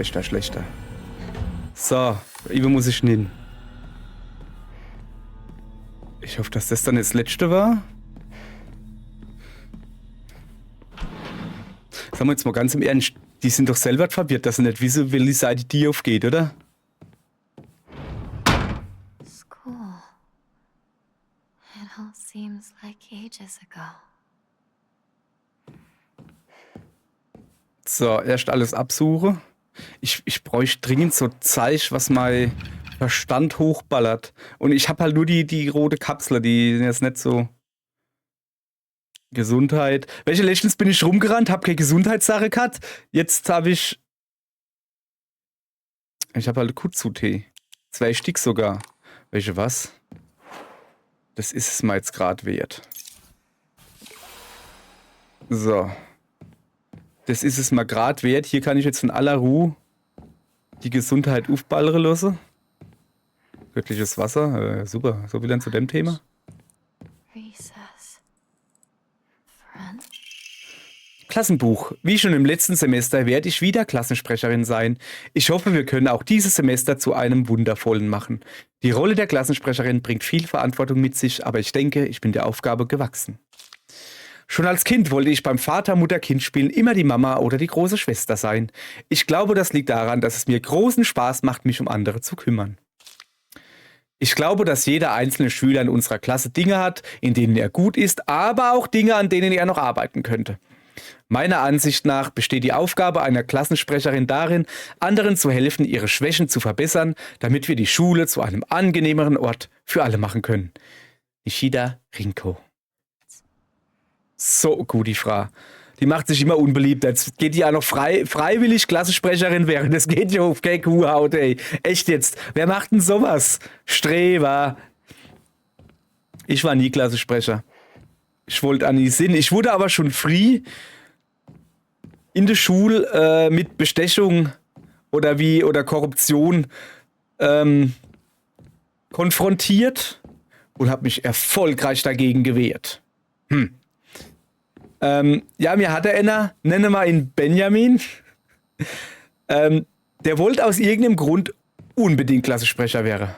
Schlechter. So, Ibe muss ich hin. Ich hoffe, dass das dann das letzte war. Sagen wir jetzt mal ganz im Ernst, die sind doch selber verwirrt, dass sie nicht wissen, welche Seite die aufgeht, oder?
School. It all seems like ages ago.
So, erst alles absuche. Ich bräuchte dringend so Zeug, was mein Verstand hochballert. Und ich habe halt nur die rote Kapsel, die sind jetzt nicht so... Gesundheit. Welche Lächelns bin ich rumgerannt? Hab keine Gesundheitssache gehabt. Jetzt habe ich... Ich habe halt Kutsu-Tee. 2 Stück sogar. Welche was? Das ist es mir jetzt gerade wert. So. Das ist es mal gerade wert. Hier kann ich jetzt von aller Ruhe die Gesundheit aufballern lassen. Göttliches Wasser. Super. So viel dann zu dem Thema.
Recess. French.
Klassenbuch. Wie schon im letzten Semester werde ich wieder Klassensprecherin sein. Ich hoffe, wir können auch dieses Semester zu einem wundervollen machen. Die Rolle der Klassensprecherin bringt viel Verantwortung mit sich, aber ich denke, ich bin der Aufgabe gewachsen. Schon als Kind wollte ich beim Vater-Mutter-Kind-Spielen immer die Mama oder die große Schwester sein. Ich glaube, das liegt daran, dass es mir großen Spaß macht, mich um andere zu kümmern. Ich glaube, dass jeder einzelne Schüler in unserer Klasse Dinge hat, in denen er gut ist, aber auch Dinge, an denen er noch arbeiten könnte. Meiner Ansicht nach besteht die Aufgabe einer Klassensprecherin darin, anderen zu helfen, ihre Schwächen zu verbessern, damit wir die Schule zu einem angenehmeren Ort für alle machen können. Nishida Rinko. So gut, die Frau. Die macht sich immer unbeliebt. Jetzt geht die ja noch freiwillig Klassensprecherin werden. Das geht ja auf keine Kuhhaut, ey. Echt jetzt. Wer macht denn sowas? Streber. Ich war nie Klassensprecher. Ich wollte an die Sinn. Ich wurde aber schon früh in der Schule mit Bestechung oder Korruption konfrontiert und habe mich erfolgreich dagegen gewehrt. Ja, mir hatte einer, nenne mal ihn Benjamin, der wollte aus irgendeinem Grund unbedingt Klassensprecher werden.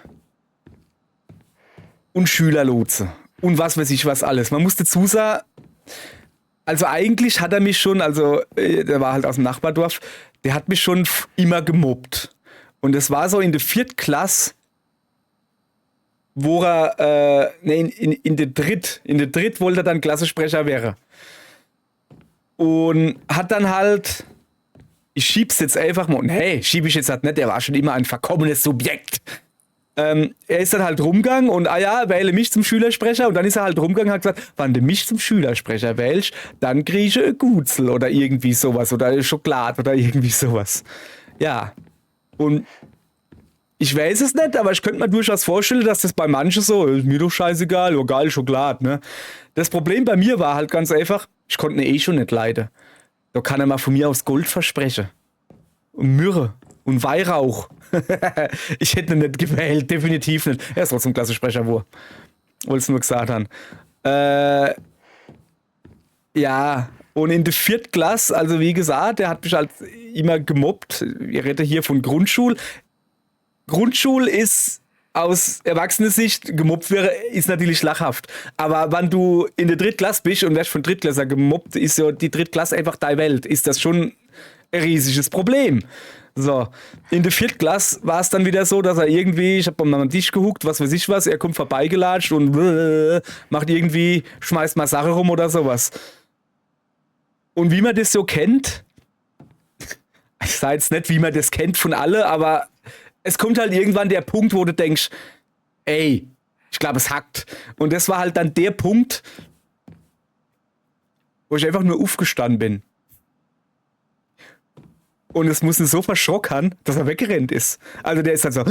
Und Schülerlotse. Und was weiß ich was alles. Man muss dazu sagen, also eigentlich hat er mich schon, also der war halt aus dem Nachbardorf, der hat mich schon immer gemobbt. Und es war so in der 4. Klasse, wo er, in der Dritt wollte er dann Klassensprecher werden. Und hat dann halt, ich schieb's jetzt einfach mal, nee, schieb ich jetzt halt nicht, der war schon immer ein verkommenes Subjekt. Er ist dann halt rumgegangen und, wähle mich zum Schülersprecher und dann ist er halt rumgegangen und hat gesagt, wenn du mich zum Schülersprecher wählst, dann kriege ich ein Gutzel oder irgendwie sowas oder Schokolade oder irgendwie sowas. Ja, und ich weiß es nicht, aber ich könnte mir durchaus vorstellen, dass das bei manchen so, ist mir doch scheißegal, oh geil, Schokolade, ne? Das Problem bei mir war halt ganz einfach, ich konnte ihn schon nicht leiden. Da kann er mal von mir aus Gold versprechen. Und Myrrhe. Und Weihrauch. Ich hätte ihn nicht gewählt, definitiv nicht. Er ist trotzdem Klassensprecher, wo. Wollte es nur gesagt haben. Ja, und in der 4. Klasse, also wie gesagt, der hat mich halt immer gemobbt. Ich rede hier von Grundschule. Grundschule ist aus Erwachsener-Sicht gemobbt wäre, ist natürlich lachhaft. Aber wenn du in der 3. Klasse bist und wirst von Drittklässler gemobbt, ist ja die 3. Klasse einfach deine Welt. Ist das schon ein riesiges Problem. So, in der 4. Klasse war es dann wieder so, dass er irgendwie, ich hab am Tisch gehuckt, was weiß ich was, er kommt vorbeigelatscht und macht irgendwie, schmeißt mal Sache rum oder sowas. Und wie man das so kennt, ich sage jetzt nicht, wie man das kennt von alle, aber es kommt halt irgendwann der Punkt, wo du denkst, ey, ich glaube, es hackt. Und das war halt dann der Punkt, wo ich einfach nur aufgestanden bin. Und es muss ihn so verschrocken haben, dass er weggerannt ist. Also der ist dann so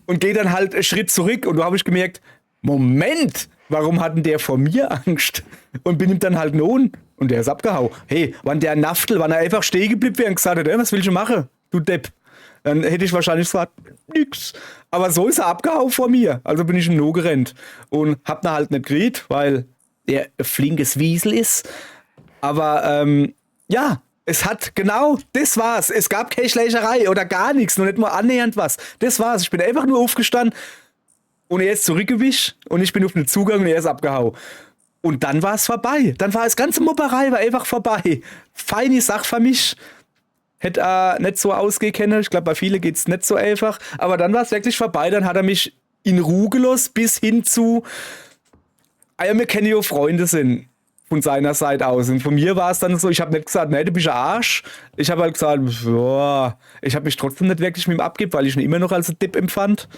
und geht dann halt einen Schritt zurück und da habe ich gemerkt, Moment, warum hat denn der vor mir Angst? Und bin ihm dann halt nun und der ist abgehauen. Hey, wann der Naftel, wann er einfach stehen geblieben wäre und gesagt hat, was willst du machen, du Depp? Dann hätte ich wahrscheinlich gesagt, nix. Aber so ist er abgehauen vor mir. Also bin ich ihm nur gerannt. Und hab ihn halt nicht geredet, weil er ein flinkes Wiesel ist. Aber, ja, Es hat, genau, das war's. Es gab keine Schlägerei oder gar nichts, noch nicht mal annähernd was. Das war's. Ich bin einfach nur aufgestanden und er ist zurückgewischt und ich bin auf den Zugang und er ist abgehauen. Und dann war es vorbei. Dann war das ganze Mopperei war einfach vorbei. Feine Sache für mich. Hätte nicht so ausgehen können. Ich glaube, bei vielen geht es nicht so einfach. Aber dann war es wirklich vorbei. Dann hat er mich in Ruhe gelassen bis hin zu, wir kennen ja Freunde sind. Von seiner Seite aus. Und von mir war es dann so, ich habe nicht gesagt, nee, du bist ein Arsch. Ich habe halt gesagt, boah, ich habe mich trotzdem nicht wirklich mit ihm abgegeben, weil ich ihn immer noch als ein Depp empfand.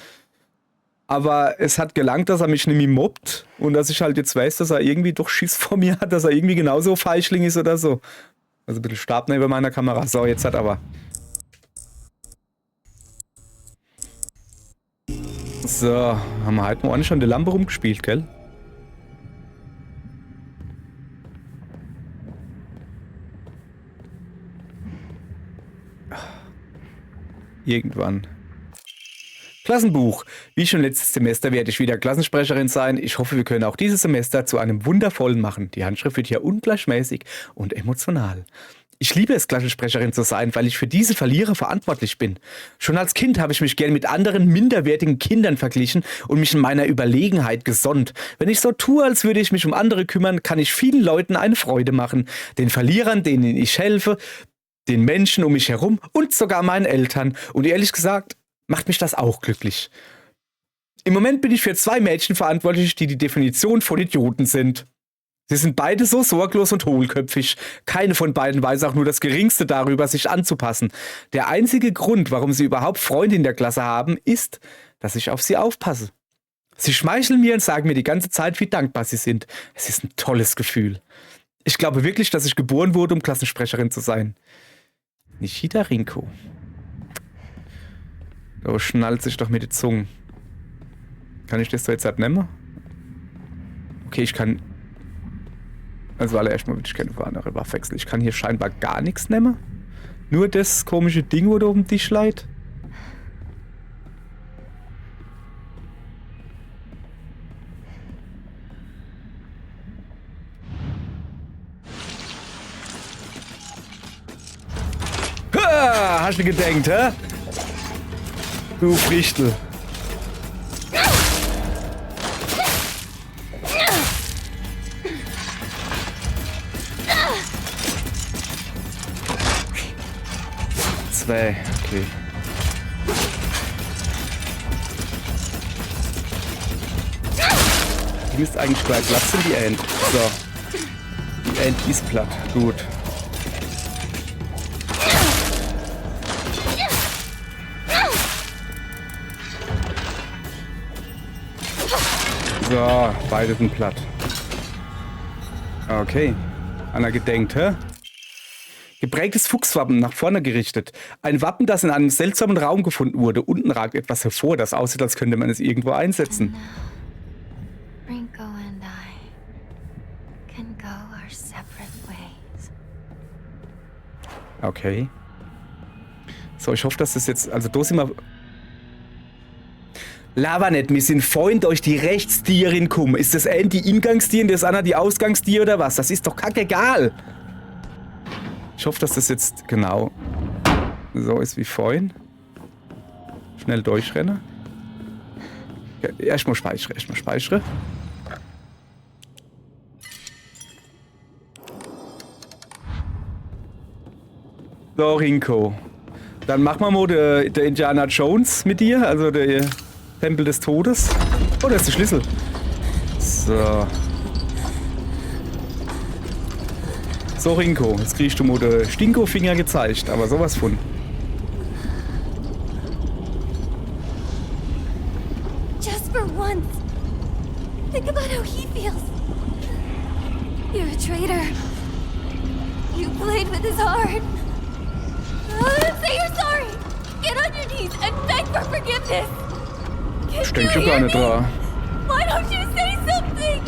Aber es hat gelangt, dass er mich nicht mehr mobbt und dass ich halt jetzt weiß, dass er irgendwie doch Schiss vor mir hat, dass er irgendwie genauso Feischling ist oder so. Also ein bisschen Stab neben meiner Kamera. So, jetzt hat aber. So, haben wir halt noch schon die Lampe rumgespielt, gell? Irgendwann. Klassenbuch. Wie schon letztes Semester werde ich wieder Klassensprecherin sein. Ich hoffe, wir können auch dieses Semester zu einem wundervollen machen. Die Handschrift wird hier ungleichmäßig und emotional. Ich liebe es, Klassensprecherin zu sein, weil ich für diese Verlierer verantwortlich bin. Schon als Kind habe ich mich gern mit anderen minderwertigen Kindern verglichen und mich in meiner Überlegenheit gesonnt. Wenn ich so tue, als würde ich mich um andere kümmern, kann ich vielen Leuten eine Freude machen. Den Verlierern, denen ich helfe, den Menschen um mich herum und sogar meinen Eltern. Und ehrlich gesagt, macht mich das auch glücklich. Im Moment bin ich für 2 Mädchen verantwortlich, die die Definition von Idioten sind. Sie sind beide so sorglos und hohlköpfig. Keine von beiden weiß auch nur das Geringste darüber, sich anzupassen. Der einzige Grund, warum sie überhaupt Freunde in der Klasse haben, ist, dass ich auf sie aufpasse. Sie schmeicheln mir und sagen mir die ganze Zeit, wie dankbar sie sind. Es ist ein tolles Gefühl. Ich glaube wirklich, dass ich geboren wurde, um Klassensprecherin zu sein. Nishida Rinko. Oh, schnallt sich doch mit den Zungen. Kann ich das so jetzt halt nehmen? Okay, ich kann... Also erstmal würde ich keine andere Waffe wechseln. Ich kann hier scheinbar gar nichts nehmen. Nur das komische Ding, wo da auf dem Tisch liegt. Hast du gedenkt, hä? Du Frichtel. Zwei, okay. Die müsste eigentlich gleich platt sind, die End. So. Die End ist platt. Gut. So, beide sind platt. Okay. Anna gedenkt, hä? Geprägtes Fuchswappen nach vorne gerichtet. Ein Wappen, das in einem seltsamen Raum gefunden wurde. Unten ragt etwas hervor, das aussieht, als könnte man es irgendwo einsetzen.
Rinko and I can go our separate ways.
Okay. So, ich hoffe, dass das jetzt... Also, da sind wir... Lava nicht, wir sind vorhin durch die Rechtstierin kommen. Ist das eine die Ingangstier und das andere die Ausgangstier oder was? Das ist doch kackegal. Ich hoffe, dass das jetzt genau so ist wie vorhin. Schnell durchrennen. Ja, erstmal speichere. So, Rinko. Dann machen wir mal der Indiana Jones mit dir, also der Tempel des Todes. Oh, da ist der Schlüssel. So. So, Rinko, jetzt kriegst du mal den Stinko-Finger gezeigt, aber sowas von.
Just for once, think about how he feels. You're a traitor. You played with his heart. Say you're sorry. Get on your knees and beg for forgiveness.
Ich denke schon gar nicht dran.
Why don't you say something?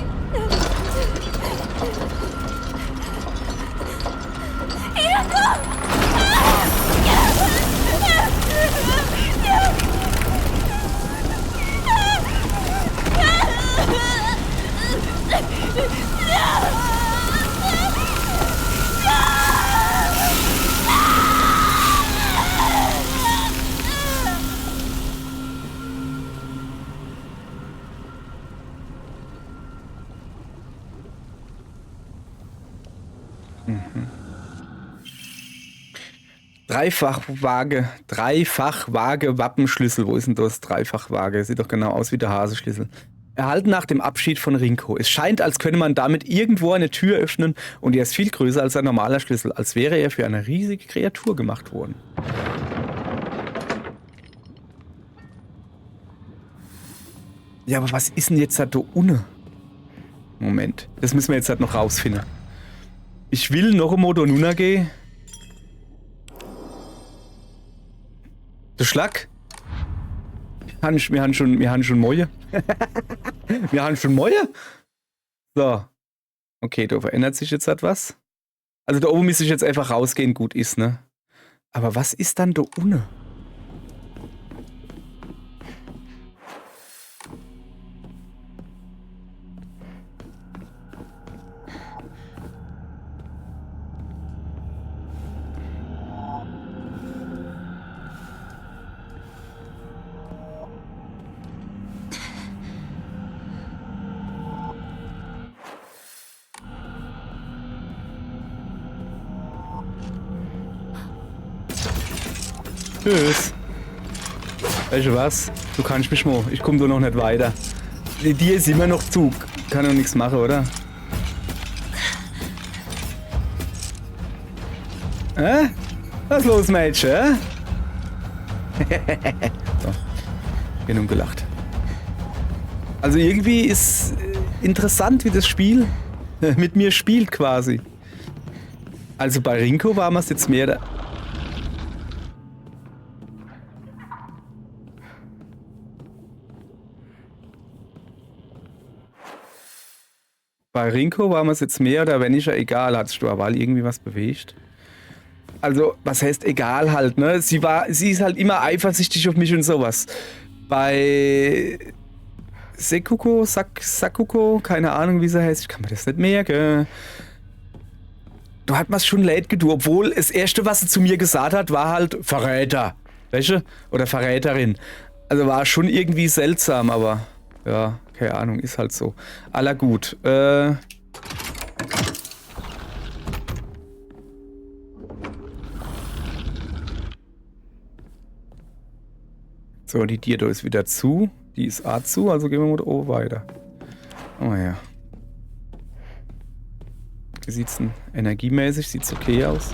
Dreifachwaage Wappenschlüssel. Wo ist denn das Dreifachwaage? Sieht doch genau aus wie der Hasenschlüssel. Erhalten nach dem Abschied von Rinko. Es scheint, als könne man damit irgendwo eine Tür öffnen und er ist viel größer als ein normaler Schlüssel, als wäre er für eine riesige Kreatur gemacht worden. Ja, aber was ist denn jetzt da unten? Moment, das müssen wir jetzt halt noch rausfinden. Ich will noch ein Moto Nuna gehen. Der Schlag? Wir haben schon Mäue. Wir haben schon Mäue. So. Okay, da verändert sich jetzt etwas. Also da oben müsste ich jetzt einfach rausgehen, gut ist, ne? Aber was ist dann da unten? Tschüss. Weißt du was? Du kannst mich mal. Ich komme da noch nicht weiter. Die ist immer noch Zug. Kann doch nichts machen, oder? Was ist los, Mädchen? So. Genug gelacht. Also irgendwie ist interessant, wie das Spiel mit mir spielt quasi. Also bei Rinko war es jetzt mehr... Bei Rinko war es jetzt mehr oder weniger egal, hat sich da aber irgendwie was bewegt. Also, was heißt egal halt, ne? Sie ist halt immer eifersüchtig auf mich und sowas. Bei Sakuko, keine Ahnung wie sie heißt, ich kann mir das nicht merken. Da hat man es schon leid getan, obwohl das Erste, was sie zu mir gesagt hat, war halt Verräter. Weißt du? Oder Verräterin. Also war schon irgendwie seltsam, aber ja, keine Ahnung, ist halt so. Aller gut. So, die Tür da ist wieder zu. Die ist A zu, also gehen wir mal da oben weiter. Oh ja. Wie sieht's denn energiemäßig? Sieht's okay aus?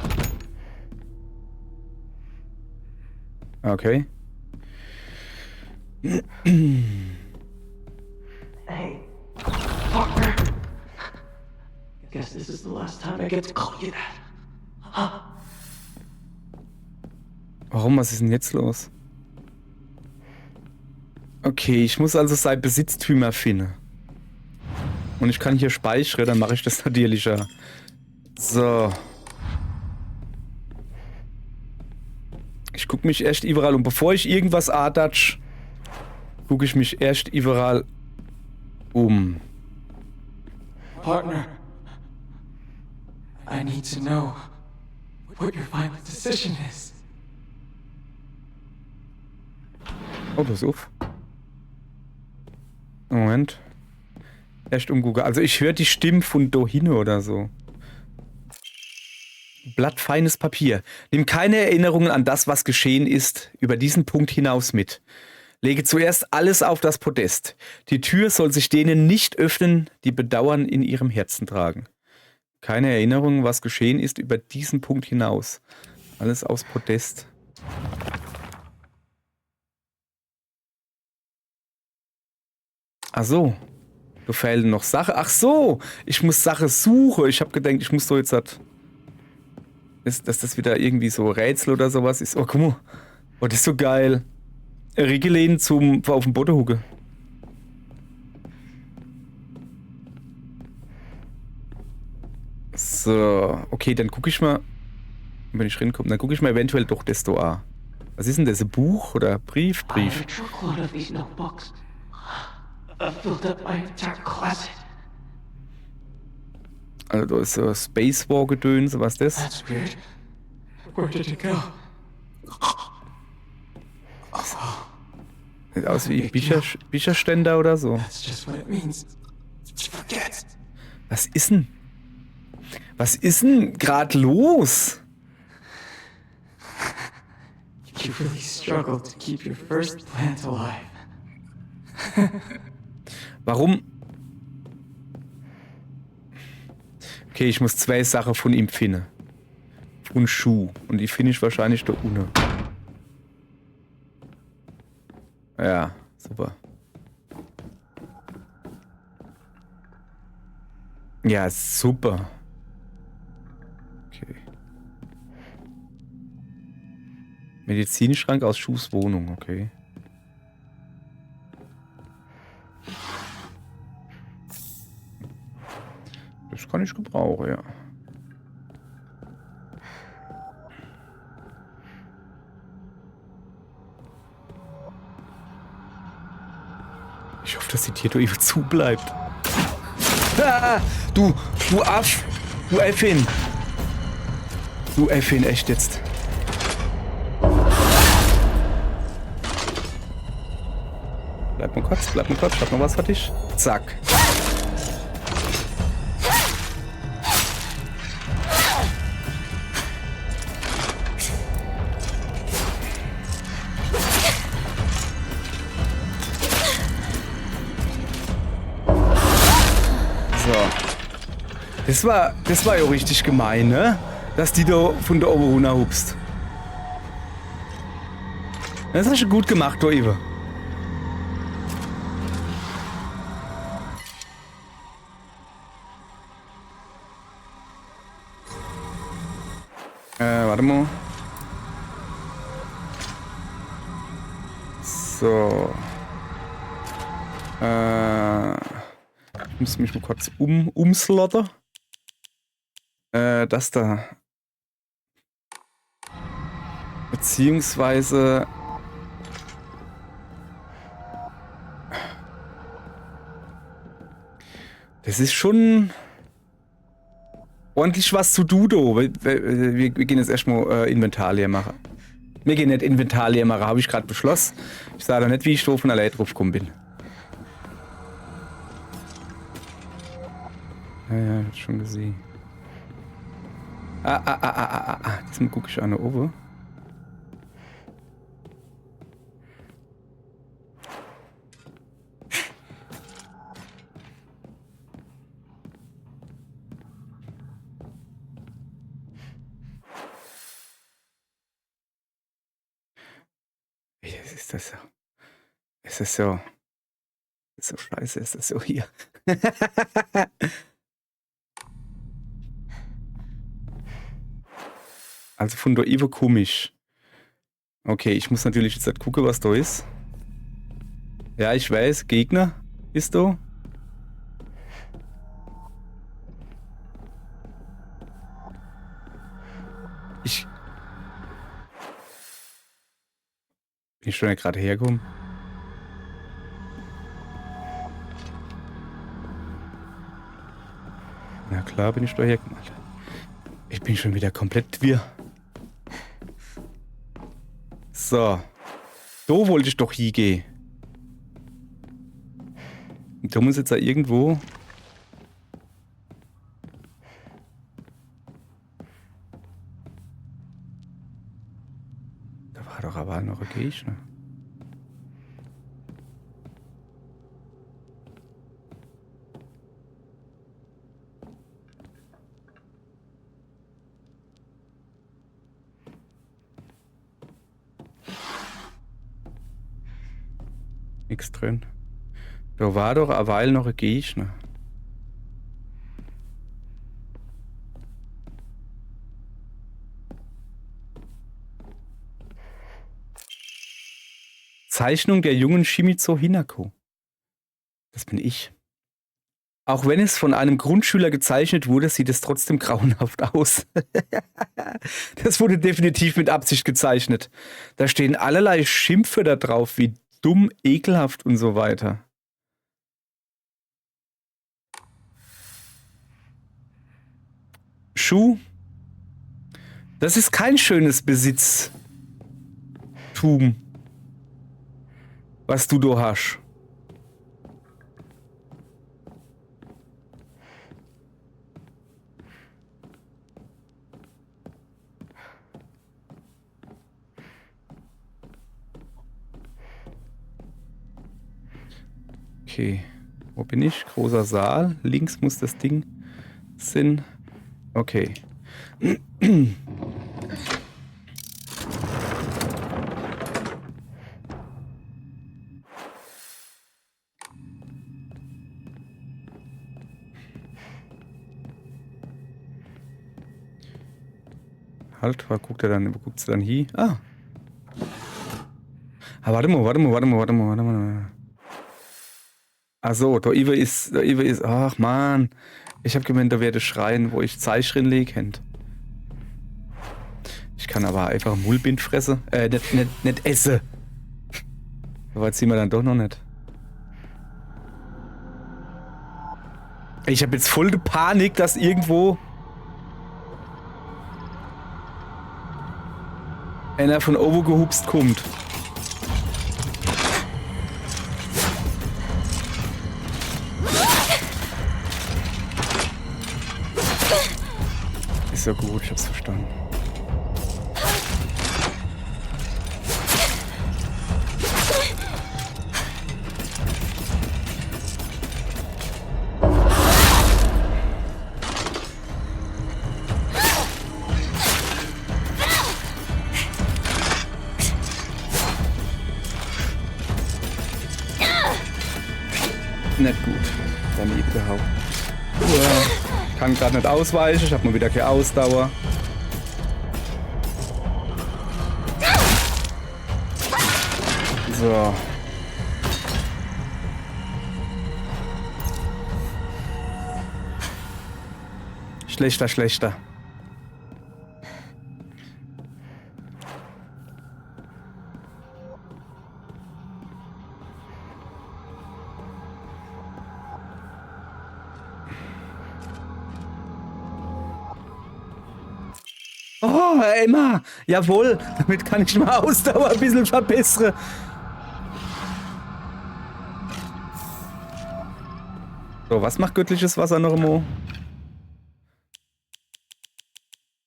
Okay.
Hey, partner. Guess this is the last time I get to call you that. Huh?
Warum? Was ist denn jetzt los? Okay, ich muss also sein Besitztümer finden. Und ich kann hier speichern, dann mache ich das natürlich ja. So. Ich gucke mich erst überall um. Bevor ich irgendwas adatsch, gucke ich mich erst überall um.
Partner, I need to know what your final decision is.
Oh, pass auf. Moment. Erst umgucken. Also ich höre die Stimme von Dohine oder so. Blattfeines Papier. Nimm keine Erinnerungen an das, was geschehen ist, über diesen Punkt hinaus mit. Lege zuerst alles auf das Podest. Die Tür soll sich denen nicht öffnen, die Bedauern in ihrem Herzen tragen. Keine Erinnerungen, was geschehen ist, über diesen Punkt hinaus. Alles aufs Podest. Ach so. Du fehlen noch Sachen. Ach so. Ich muss Sachen suchen. Ich habe gedacht, ich muss so jetzt... dass das wieder irgendwie so Rätsel oder sowas ist. Oh, guck mal. Oh, das ist so geil. Regeln auf dem Boden hucke. So. Okay, dann gucke ich mal... Wenn ich reinkomme, dann gucke ich mal eventuell doch das da an. Was ist denn das? Ein Buch oder Brief? Brief. Also da ist so Space War Gedöns, was ist das?
That's weird. Where did it go?
Sieht aus wie Bücherständer oder so.
That's just what it means. Forget.
Was ist denn? Was ist denn gerade los?
You really struggled to keep your first plant alive.
Warum? Okay, ich muss 2 Sachen von ihm finden. Und Schuh. Und die finde ich wahrscheinlich da unten. Ja, super. Ja, super. Okay. Medizinschrank aus Schuhs Wohnung, okay. Das kann ich gebrauchen, ja. Ich hoffe, dass die Tierto eben zubleibt. Ah, du Aff! Du Äffin! Du Äffin, echt jetzt. Bleib mal kurz, ich hab noch was für dich. Zack. So. Das war ja richtig gemein, ne? Dass die da von der oben runterhupst. Das hast du gut gemacht, du Eva. Warte mal. So. Ich muss mich mal kurz umslotten. Das da. Beziehungsweise. Das ist schon ordentlich was zu Dudo. Wir gehen jetzt erstmal Inventar leer machen. Wir gehen nicht Inventar leer machen, habe ich gerade beschlossen. Ich sage nicht, wie ich so von allein drauf gekommen bin. Ja, hab ich schon gesehen. Diesmal gucke ich an der oben. Ist das so? Ist das so? Ist so scheiße, ist das so hier? Also von der Evo komisch. Okay, ich muss natürlich jetzt halt gucken, was da ist. Ja, ich weiß, Gegner ist da. Bin ich schon ja gerade hergekommen? Na klar, bin ich da hergekommen. Ich bin schon wieder komplett wirr. So. Da wollte ich doch hingehen. Und da muss jetzt da irgendwo... Da war doch aber noch ein Gegner. Nix drin. Da war doch eine Weile noch ein Gegner. Zeichnung der jungen Shimizu Hinako. Das bin ich. Auch wenn es von einem Grundschüler gezeichnet wurde, sieht es trotzdem grauenhaft aus. Das wurde definitiv mit Absicht gezeichnet. Da stehen allerlei Schimpfe da drauf, wie dumm, ekelhaft und so weiter. Schuh. Das ist kein schönes Besitztum, was du da hast. Okay. Wo bin ich? Großer Saal. Links muss das Ding sein. Okay. Halt, wo guckt sie dann hin? Ah, warte mal. Achso, da Iwe ist, ach man. Ich hab gemeint, da werde schreien, wo ich Zeichrin lege. Ich kann aber einfach Mullbind fressen. Nicht esse. So weit ziehen wir dann doch noch nicht. Ich habe jetzt voll die Panik, dass irgendwo einer von oben gehupst kommt. Ist ja gut, ich hab's verstanden. Nicht gut. Daneben gehauen. Kann gerade nicht ausweichen, ich habe mal wieder keine Ausdauer. So. Schlechter. Oh, Emma! Jawohl! Damit kann ich mal Ausdauer ein bisschen verbessern. So, was macht göttliches Wasser noch immer?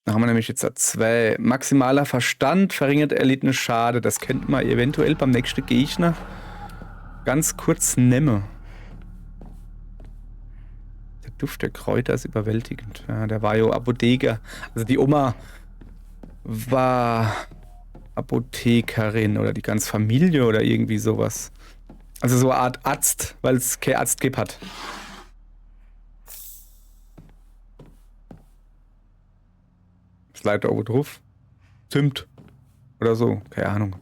Da haben wir nämlich jetzt 2. Maximaler Verstand, verringert erlittene Schade. Das könnte man eventuell beim nächsten Gegner ganz kurz nehmen. Der Duft der Kräuter ist überwältigend. Ja, der war ja Apotheker. Also die Oma war Apothekerin oder die ganze Familie oder irgendwie sowas. Also so eine Art Arzt, weil es kein Arzt gibt hat. Ist leider oben drauf. Zimt. Oder so. Keine Ahnung.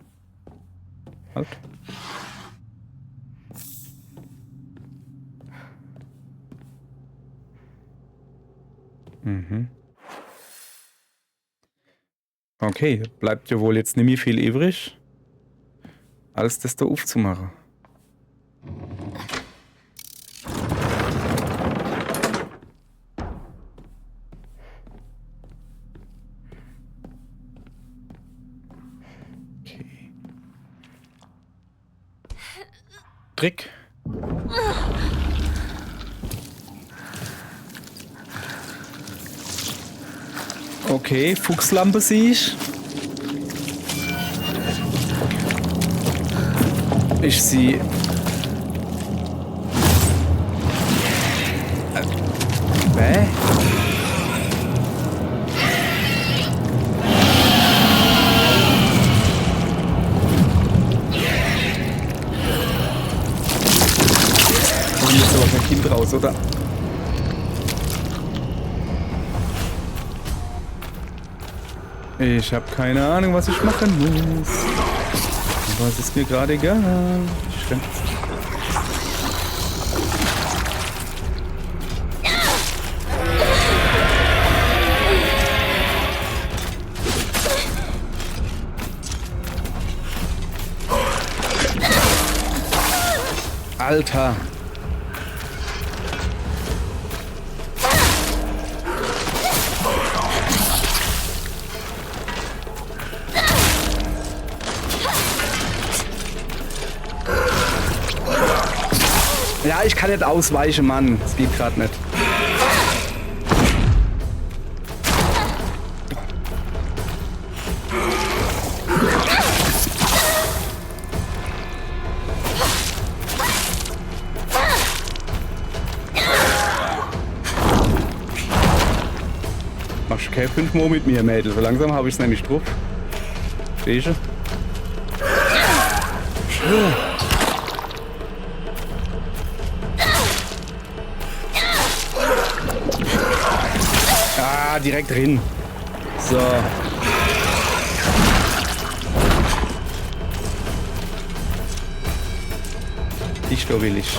Halt. Mhm. Okay, bleibt ja wohl jetzt nicht mehr viel übrig, als das da aufzumachen. Okay. Trick. Okay, Fuchslampe sehe ich. Ich sehe... Hä? Machen jetzt aber kein Kind raus, oder? Ich habe keine Ahnung, was ich machen muss. Aber es ist mir gerade egal. Stimmt. Alter. Ja, ich kann nicht ausweichen, Mann. Das geht gerade nicht. Okay, 5 Mal mit mir, Mädel. So langsam habe ich es nämlich drauf. Stehst du? Ah, direkt drin. So. Ich da will ich.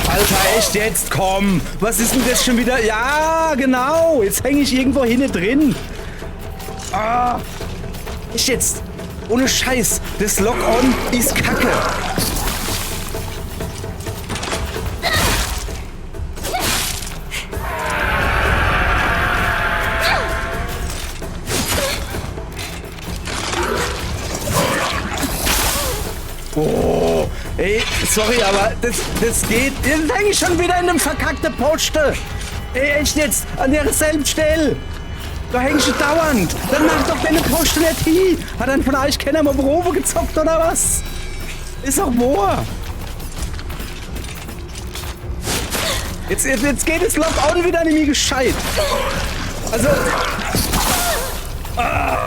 Alter, echt jetzt? Komm! Was ist denn das schon wieder? Ja, genau! Jetzt hänge ich irgendwo hinten drin. Ah! Echt jetzt? Ohne Scheiß! Das Lock-on ist Kacke! Oh, ey, sorry, aber das geht. Jetzt hänge ich schon wieder in einem verkackten Poste. Ey, echt jetzt? An der selben Stelle. Da häng ich dauernd. Dann mach doch deine Poste nicht hin. Hat dann von euch keiner mal Probe gezockt oder was? Ist auch wahr. Jetzt geht das Lock-on wieder nicht mehr gescheit. Also. Ah.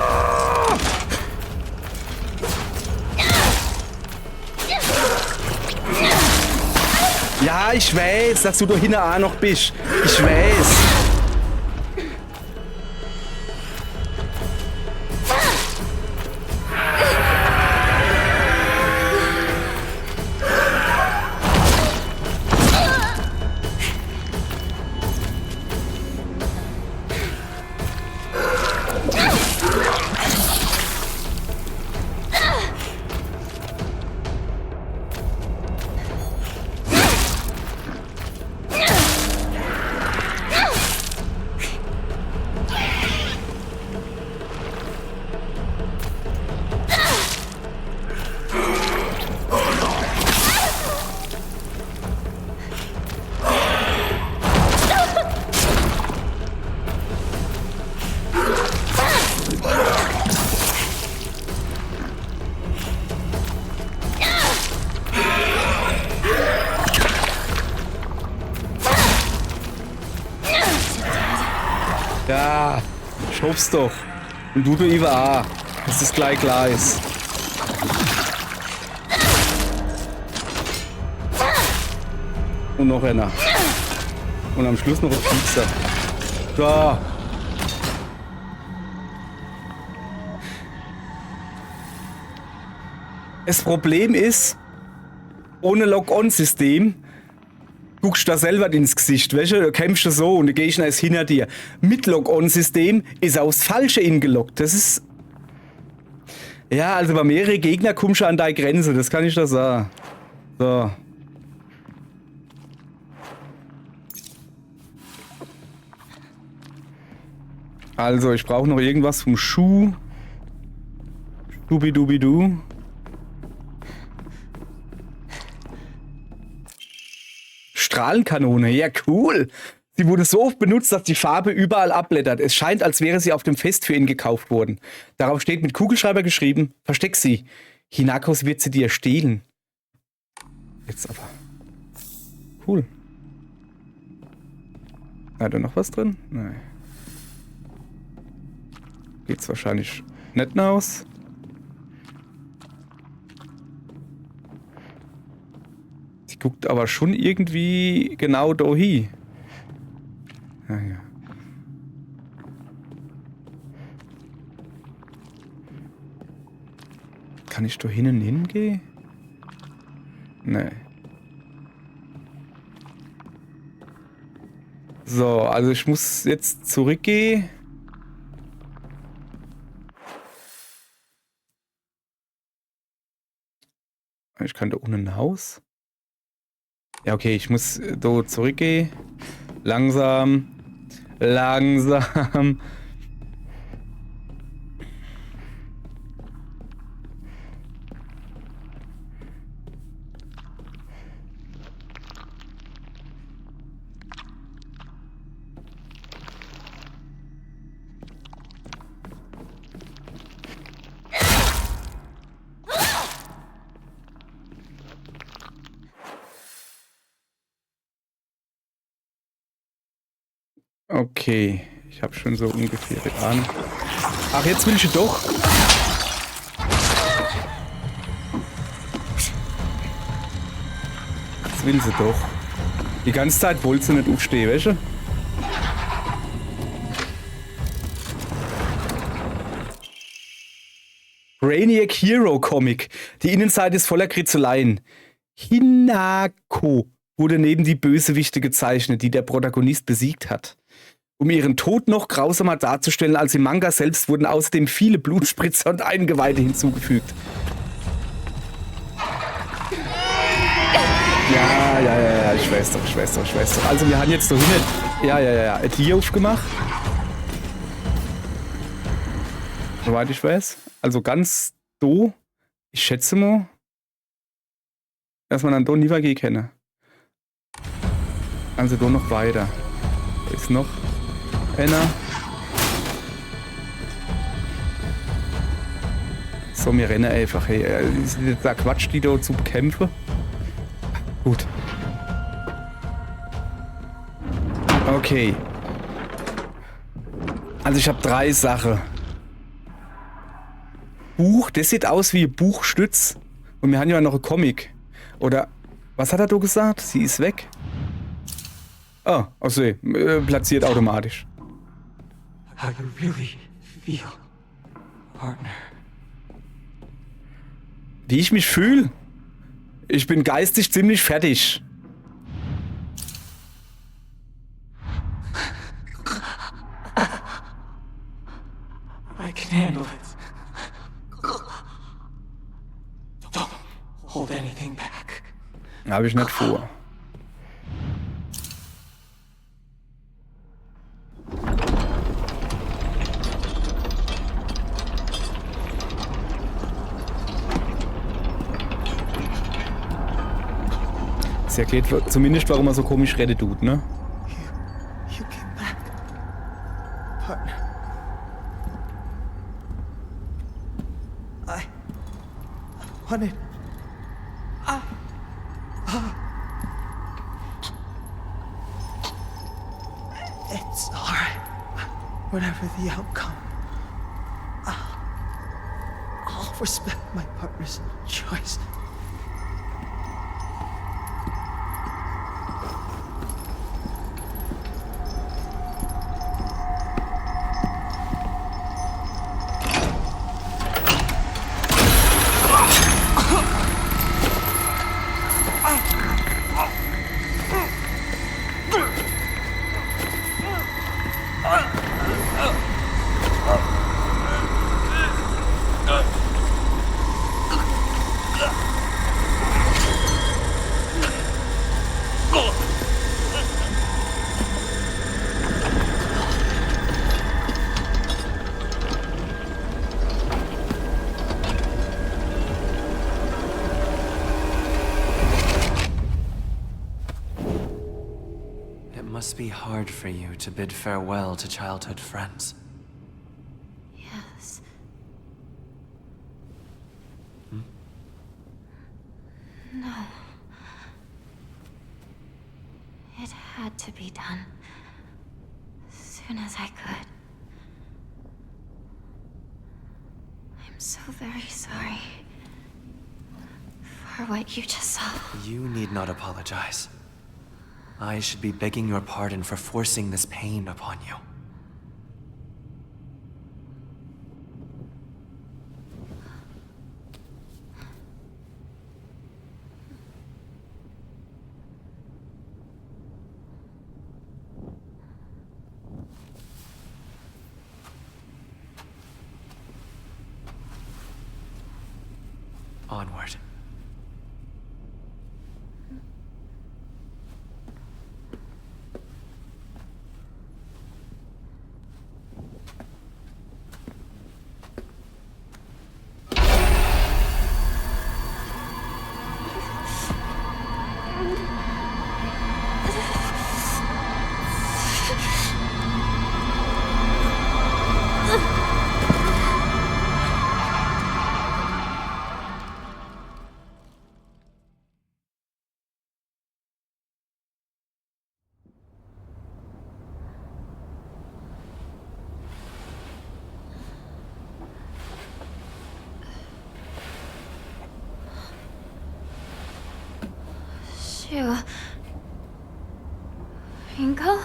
Ja, ich weiß, dass du da hinten auch noch bist. Ich weiß. Ja, schub's doch. Und du Iva auch, dass das gleich klar ist. Und noch einer. Und am Schluss noch ein Piekser. Da. Das Problem ist, ohne Lock-on-System guckst du da selber ins Gesicht, weißt du? Du kämpfst du so und der Gegner ist hinter dir. Mit Lock-on-System ist er aufs Falsche ingeloggt. Das ist... Ja, also bei mehreren Gegner kommst du an deine Grenze, das kann ich da sagen. So. Also, ich brauche noch irgendwas vom Schuh. Schubidubidu. Strahlenkanone, ja cool. Sie wurde so oft benutzt, dass die Farbe überall abblättert. Es scheint, als wäre sie auf dem Fest für ihn gekauft worden. Darauf steht mit Kugelschreiber geschrieben, versteck sie. Hinakos wird sie dir stehlen. Jetzt aber. Cool. Hat da noch was drin? Nein. Geht's wahrscheinlich nicht aus. Sie guckt aber schon irgendwie genau da hin. Ja, ja. Kann ich da hinten hingehen? Nee. So, also ich muss jetzt zurückgehen. Ich kann da unten ein Haus. Ja, okay, ich muss da zurückgehen. Langsam. Langsam. Okay, ich habe schon so ungefähr die Ahnung. Ach, jetzt will ich doch. Jetzt will sie doch. Die ganze Zeit wollte sie nicht aufstehen, weißt du? Brainiac Hero Comic. Die Innenseite ist voller Kritzeleien. Hinako wurde neben die Bösewichte gezeichnet, die der Protagonist besiegt hat. Um ihren Tod noch grausamer darzustellen als im Manga selbst, wurden außerdem viele Blutspritzer und Eingeweide hinzugefügt. Ja, ich weiß doch. Also wir haben jetzt da hinten, ja, die aufgemacht. Soweit ich weiß. Also ganz do, ich schätze mal, dass man dann do nie gehen kann. Also do noch weiter. Da ist noch einer. So, wir rennen einfach. Hey, ist da Quatsch, die da zu bekämpfen? Gut. Okay. Also ich habe 3 Sachen. Buch, das sieht aus wie ein Buchstütz. Und wir haben ja noch einen Comic. Oder, was hat er da gesagt? Sie ist weg? Oh, also platziert automatisch.
How you really feel, partner.
Wie ich mich fühle? Ich bin geistig ziemlich fertig.
I can handle it. Don't hold anything back.
Habe ich nicht vor. Das erklärt zumindest, warum er so komisch redet tut, ne?
You came back, partner. I wanted. It's alright. Whatever the outcome, I'll respect my partner's choice.
It must be hard for you to bid farewell to childhood friends.
Yes. No. It had to be done. As soon as I could. I'm so very sorry. For what you just saw.
You need not apologize. I should be begging your pardon for forcing this pain upon you. Onward.
Shu. Rinko?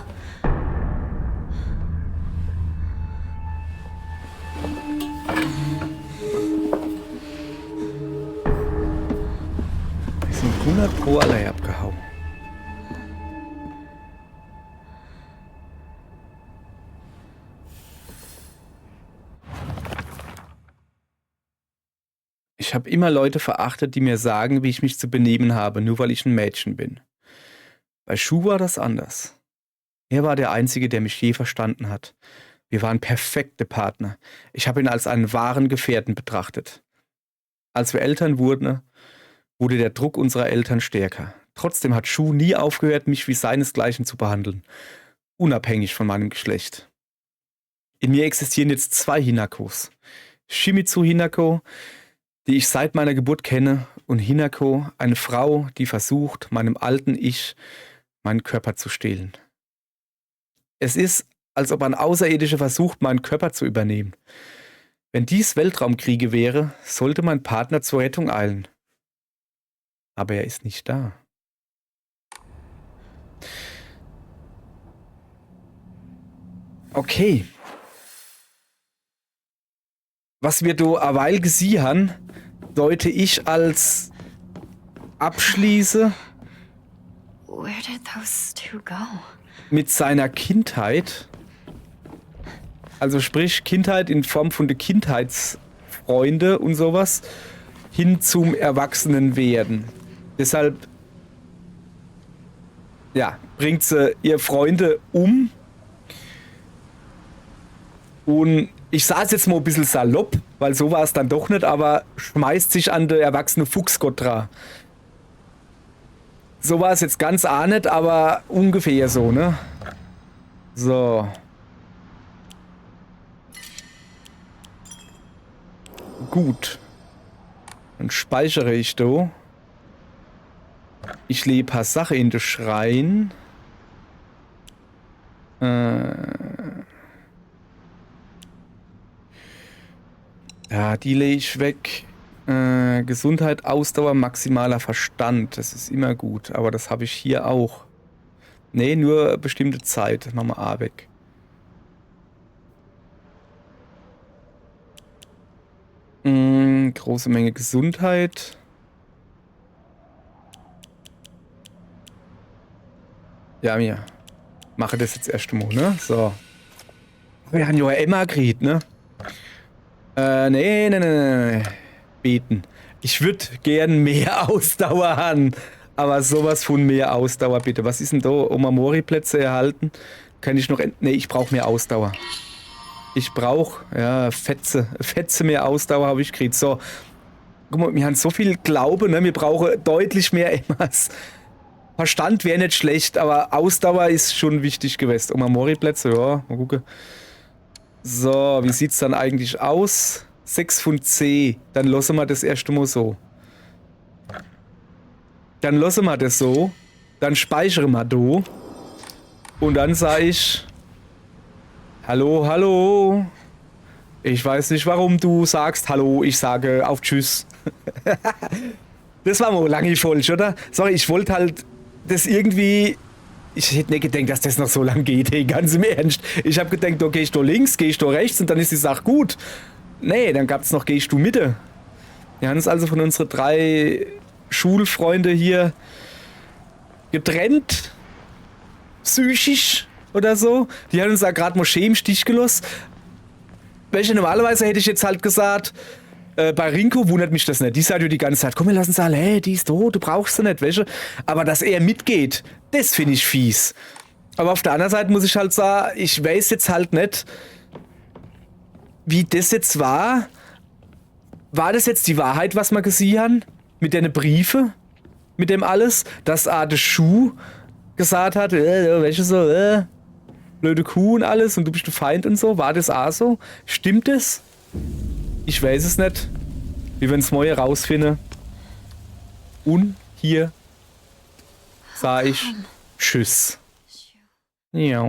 Wir sind 100% alle abgehauen. Ich habe immer Leute verachtet, die mir sagen, wie ich mich zu benehmen habe, nur weil ich ein Mädchen bin. Bei Shu war das anders. Er war der Einzige, der mich je verstanden hat. Wir waren perfekte Partner. Ich habe ihn als einen wahren Gefährten betrachtet. Als wir Eltern wurden, wurde der Druck unserer Eltern stärker. Trotzdem hat Shu nie aufgehört, mich wie seinesgleichen zu behandeln. Unabhängig von meinem Geschlecht. In mir existieren jetzt 2 Hinakos. Shimizu Hinako, die ich seit meiner Geburt kenne, und Hinako, eine Frau, die versucht, meinem alten Ich meinen Körper zu stehlen. Es ist, als ob ein Außerirdischer versucht, meinen Körper zu übernehmen. Wenn dies Weltraumkriege wäre, sollte mein Partner zur Rettung eilen. Aber er ist nicht da. Okay. Was wir do aweil gesiehen, deute ich als abschließe
Where did those two go?
mit seiner Kindheit. Also sprich Kindheit in Form von der Kindheitsfreunde und sowas hin zum Erwachsenenwerden. Deshalb ja, bringt sie ihr Freunde um. Und ich sage es jetzt mal ein bisschen salopp, weil so war es dann doch nicht, aber schmeißt sich an der erwachsene Fuchsgott dran. So war es jetzt ganz auch nicht, aber ungefähr so, ne? So. Gut. Dann speichere ich da. Ich lege ein paar Sachen in den Schrein. Ja, die lege ich weg. Gesundheit, Ausdauer, maximaler Verstand. Das ist immer gut. Aber das habe ich hier auch. Nee, nur bestimmte Zeit. Machen wir A weg. Große Menge Gesundheit. Ja, mir. Mache das jetzt erst mal, ne? So. Wir haben ja Emma gekriegt, ne? Nee. Beten. Ich würde gern mehr Ausdauer haben. Aber sowas von mehr Ausdauer, bitte. Was ist denn da? Omamori-Plätze erhalten? Kann ich noch... Nee, ich brauche mehr Ausdauer. Ich brauche, ja, Fetze mehr Ausdauer habe ich gekriegt. So, guck mal, wir haben so viel Glaube, ne? Wir brauchen deutlich mehr Emmas. Verstand wäre nicht schlecht, aber Ausdauer ist schon wichtig gewesen. Omamori-Plätze, ja, mal gucken. So, wie sieht's dann eigentlich aus? 6 von C. Dann lassen wir das erst mal so. Dann lassen wir das so. Dann speichere wir da. Und dann sage ich... Hallo, hallo. Ich weiß nicht, warum du sagst Hallo. Ich sage auf Tschüss. Das war mal lange falsch, oder? Sorry, ich wollte halt das irgendwie... Ich hätte nicht gedacht, dass das noch so lang geht, hey, ganz im Ernst. Ich habe gedacht, da geh ich da links, geh ich da rechts und dann ist die Sache gut. Nee, dann gab es noch, geh ich du Mitte. Wir haben uns also von unseren 3 Schulfreunde hier getrennt. Psychisch oder so. Die haben uns da gerade Moschee im Stich gelassen. Welche normalerweise hätte ich jetzt halt gesagt, bei Rinko wundert mich das nicht. Die sagt ja die ganze Zeit, komm, wir lassen sie alle, hey, die ist da, du brauchst sie nicht, welche. Aber dass er mitgeht, das finde ich fies. Aber auf der anderen Seite muss ich halt sagen, ich weiß jetzt halt nicht, wie das jetzt war. War das jetzt die Wahrheit, was wir gesehen haben? Mit den Briefe? Mit dem alles? Dass der Schuh gesagt hat, welche so, blöde Kuh und alles und du bist der Feind und so. War das auch so? Stimmt das? Ich weiß es nicht. Wir werden es morgen rausfinden. Und hier sage ich Tschüss. Ja.